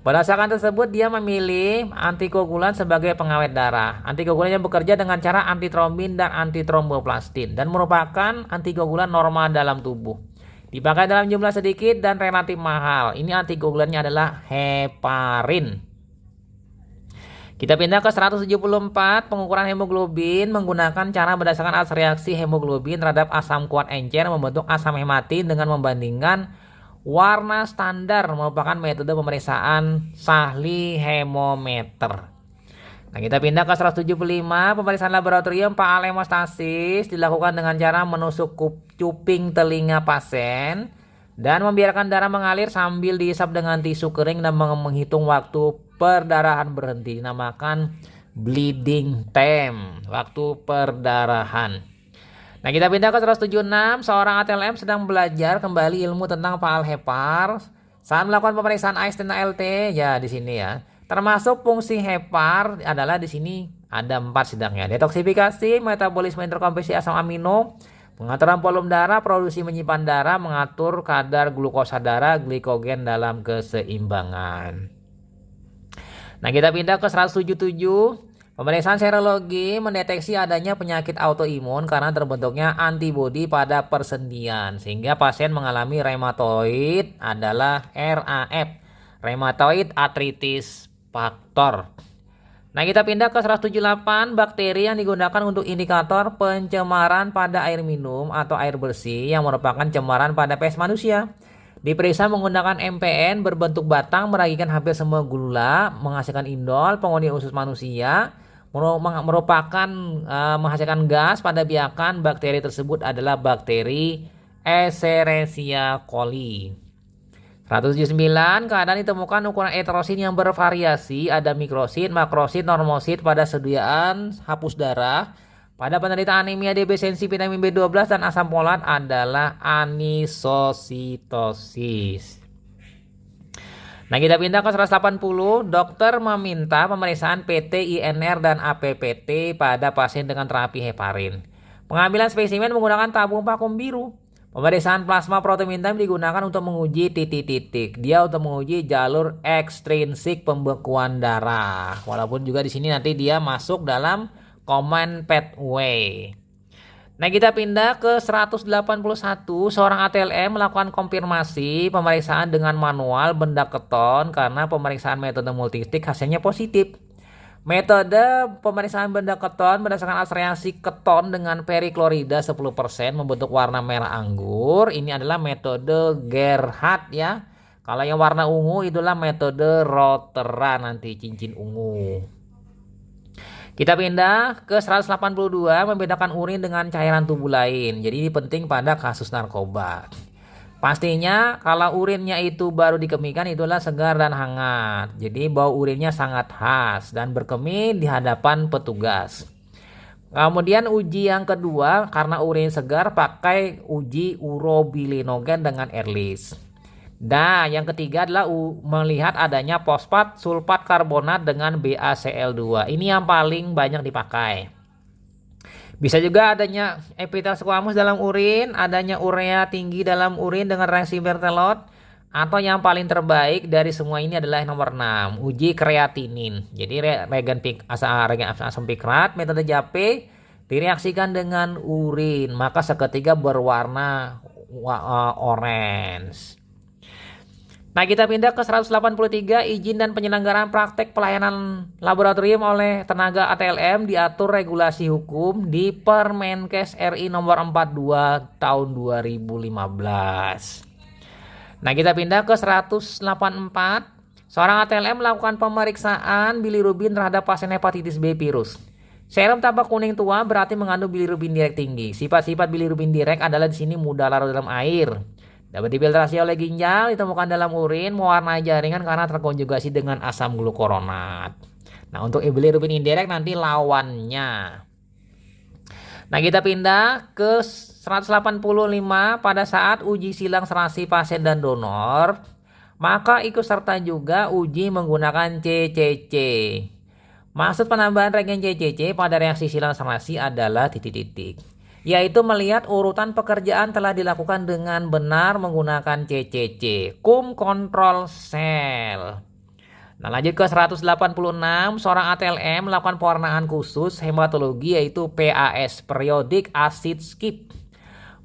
Speaker 1: Berdasarkan tersebut, dia memilih antikoagulan sebagai pengawet darah. Antikoagulan yang bekerja dengan cara antitrombin dan antitromboplastin dan merupakan antikoagulan normal dalam tubuh. Dipakai dalam jumlah sedikit dan relatif mahal. Ini antikoagulannya adalah heparin. Kita pindah ke 174. Pengukuran hemoglobin menggunakan cara berdasarkan atas reaksi hemoglobin terhadap asam kuat encer membentuk asam hematin dengan membandingkan warna standar, merupakan metode pemeriksaan Sahli hemometer. Nah, kita pindah ke 175. Pemeriksaan laboratorium faal hemostasis dilakukan dengan cara menusuk cuping telinga pasien dan membiarkan darah mengalir sambil dihisap dengan tisu kering dan menghitung waktu perdarahan berhenti. Dinamakan bleeding time, waktu perdarahan. Nah, kita pindah ke 176. Seorang ATLM sedang belajar kembali ilmu tentang faal hepar saat melakukan pemeriksaan AIS dan ALT. Ya, di sini ya. Termasuk fungsi hepar adalah di sini ada 4 sidangnya. Detoksifikasi, metabolisme interkompresi asam amino, pengaturan volume darah, produksi menyimpan darah, mengatur kadar glukosa darah, glikogen dalam keseimbangan. Nah, kita pindah ke 177. Pemeriksaan serologi mendeteksi adanya penyakit autoimun karena terbentuknya antibodi pada persendian, sehingga pasien mengalami rheumatoid adalah RAF, rheumatoid arthritis factor. Nah, kita pindah ke 178. Bakteri yang digunakan untuk indikator pencemaran pada air minum atau air bersih yang merupakan cemaran pada pH manusia. Diperiksa menggunakan MPN berbentuk batang, meragikan hampir semua gula, menghasilkan indol, penghuni usus manusia, merupakan menghasilkan gas pada biakan. Bakteri tersebut adalah bakteri Escherichia coli. 179. Keadaan ditemukan ukuran eritrosit yang bervariasi, ada mikrosit, makrosit, normosit pada sediaan hapus darah. Pada penderita anemia defisensi vitamin B12 dan asam folat adalah anisositosis. Nah, kita pindah ke 180. Dokter meminta pemeriksaan PT, INR, dan APPT pada pasien dengan terapi heparin. Pengambilan spesimen menggunakan tabung vakum biru. Pemeriksaan plasma protein time digunakan untuk menguji titik-titik. Dia untuk menguji jalur ekstrinsik pembekuan darah. Walaupun juga di sini nanti dia masuk dalam common pathway. Nah, kita pindah ke 181. Seorang ATLM melakukan konfirmasi pemeriksaan dengan manual benda keton karena pemeriksaan metode multistik hasilnya positif. Metode pemeriksaan benda keton berdasarkan reaksi keton dengan periklorida 10% membentuk warna merah anggur. Ini adalah metode Gerhardt ya. Kalau yang warna ungu itulah metode Rotheran nanti cincin ungu. Kita pindah ke 182 membedakan urin dengan cairan tubuh lain. Jadi ini penting pada kasus narkoba. Pastinya kalau urinnya itu baru dikemikan itulah segar dan hangat. Jadi bau urinnya sangat khas dan berkemi di hadapan petugas. Kemudian uji yang kedua karena urin segar pakai uji urobilinogen dengan Ehrlich. Nah, yang ketiga adalah melihat adanya fosfat sulfat karbonat dengan BaCl2. Ini yang paling banyak dipakai. Bisa juga adanya epitel squamous dalam urin, adanya urea tinggi dalam urin dengan reaksi Berthelot, atau yang paling terbaik dari semua ini adalah nomor 6, uji kreatinin. Jadi reagen asam pikrat metode JAPE direaksikan dengan urin, maka seketika berwarna orange. Nah, kita pindah ke 183, izin dan penyelenggaraan praktek pelayanan laboratorium oleh tenaga ATLM diatur regulasi hukum di Permenkes RI nomor 42 tahun 2015. Nah, kita pindah ke 184. Seorang ATLM melakukan pemeriksaan bilirubin terhadap pasien hepatitis B virus. Serum tampak kuning tua berarti mengandung bilirubin direct tinggi. Sifat-sifat bilirubin direct adalah di sini mudah larut dalam air. Dapat difiltrasi oleh ginjal, ditemukan dalam urin, mewarnai jaringan karena terkonjugasi dengan asam glukoronat. Nah, untuk bilirubin indirect nanti lawannya. Nah, kita pindah ke 185 pada saat uji silang serasi pasien dan donor, maka ikut serta juga uji menggunakan CCC. Maksud penambahan reagen CCC pada reaksi silang serasi adalah titik-titik, yaitu melihat urutan pekerjaan telah dilakukan dengan benar menggunakan CCC, cum control cell. Nah, lanjut ke 186, seorang ATLM melakukan pewarnaan khusus hematologi yaitu PAS, periodic acid skip.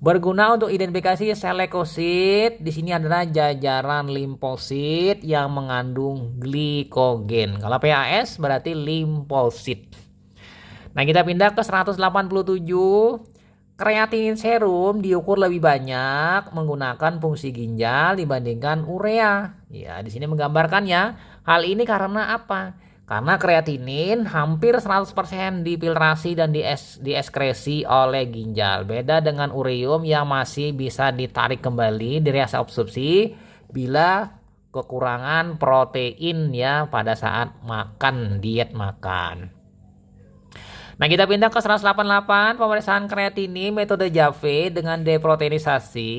Speaker 1: Berguna untuk identifikasi sel leukosit, di sini adalah jajaran limfosit yang mengandung glikogen. Kalau PAS berarti limfosit. Nah, kita pindah ke 187. Kreatinin serum diukur lebih banyak menggunakan fungsi ginjal dibandingkan urea. Ya, di sini menggambarkannya. Hal ini karena apa? Karena kreatinin hampir 100% difiltrasi dan dieskresi oleh ginjal. Beda dengan ureum yang masih bisa ditarik kembali dari reaksi absorpsi bila kekurangan protein ya pada saat makan, diet makan. Nah, kita pindah ke 188, pemeriksaan kreatinin metode JAVE dengan deproteinisasi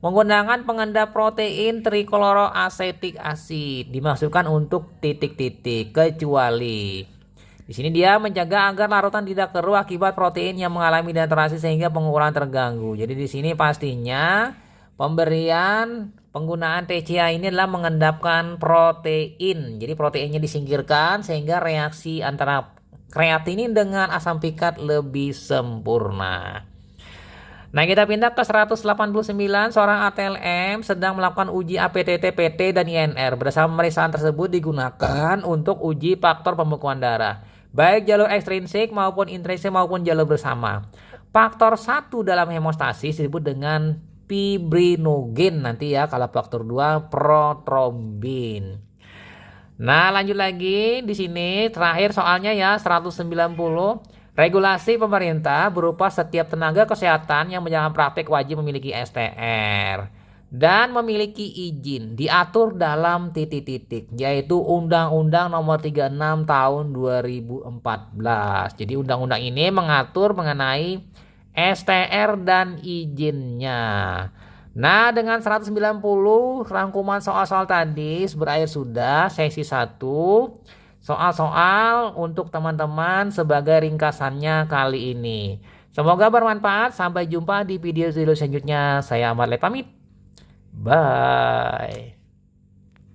Speaker 1: menggunakan pengendap protein trikloroasetik asid, dimaksudkan untuk titik-titik kecuali. Di sini dia menjaga agar larutan tidak keruh akibat protein yang mengalami denaturasi sehingga pengukuran terganggu. Jadi di sini pastinya penggunaan TCA ini adalah mengendapkan protein. Jadi proteinnya disingkirkan sehingga reaksi antara kreatinin dengan asam pikat lebih sempurna. Nah, kita pindah ke 189, seorang ATLM sedang melakukan uji APTT, PT, dan INR. Berdasarkan pemeriksaan tersebut digunakan untuk uji faktor pembekuan darah, baik jalur ekstrinsik maupun intrinsik maupun jalur bersama. Faktor 1 dalam hemostasis disebut dengan fibrinogen nanti ya, kalau faktor 2 protrombin. Nah, lanjut lagi di sini terakhir soalnya ya 190. Regulasi pemerintah berupa setiap tenaga kesehatan yang menjalankan praktek wajib memiliki STR dan memiliki izin diatur dalam titik-titik, yaitu Undang-Undang Nomor 36 Tahun 2014. Jadi undang-undang ini mengatur mengenai STR dan izinnya. Nah, dengan 190 rangkuman soal-soal tadi berakhir sudah sesi 1. Soal-soal untuk teman-teman sebagai ringkasannya kali ini. Semoga bermanfaat. Sampai jumpa di video selanjutnya. Saya Ahmad Le pamit. Bye.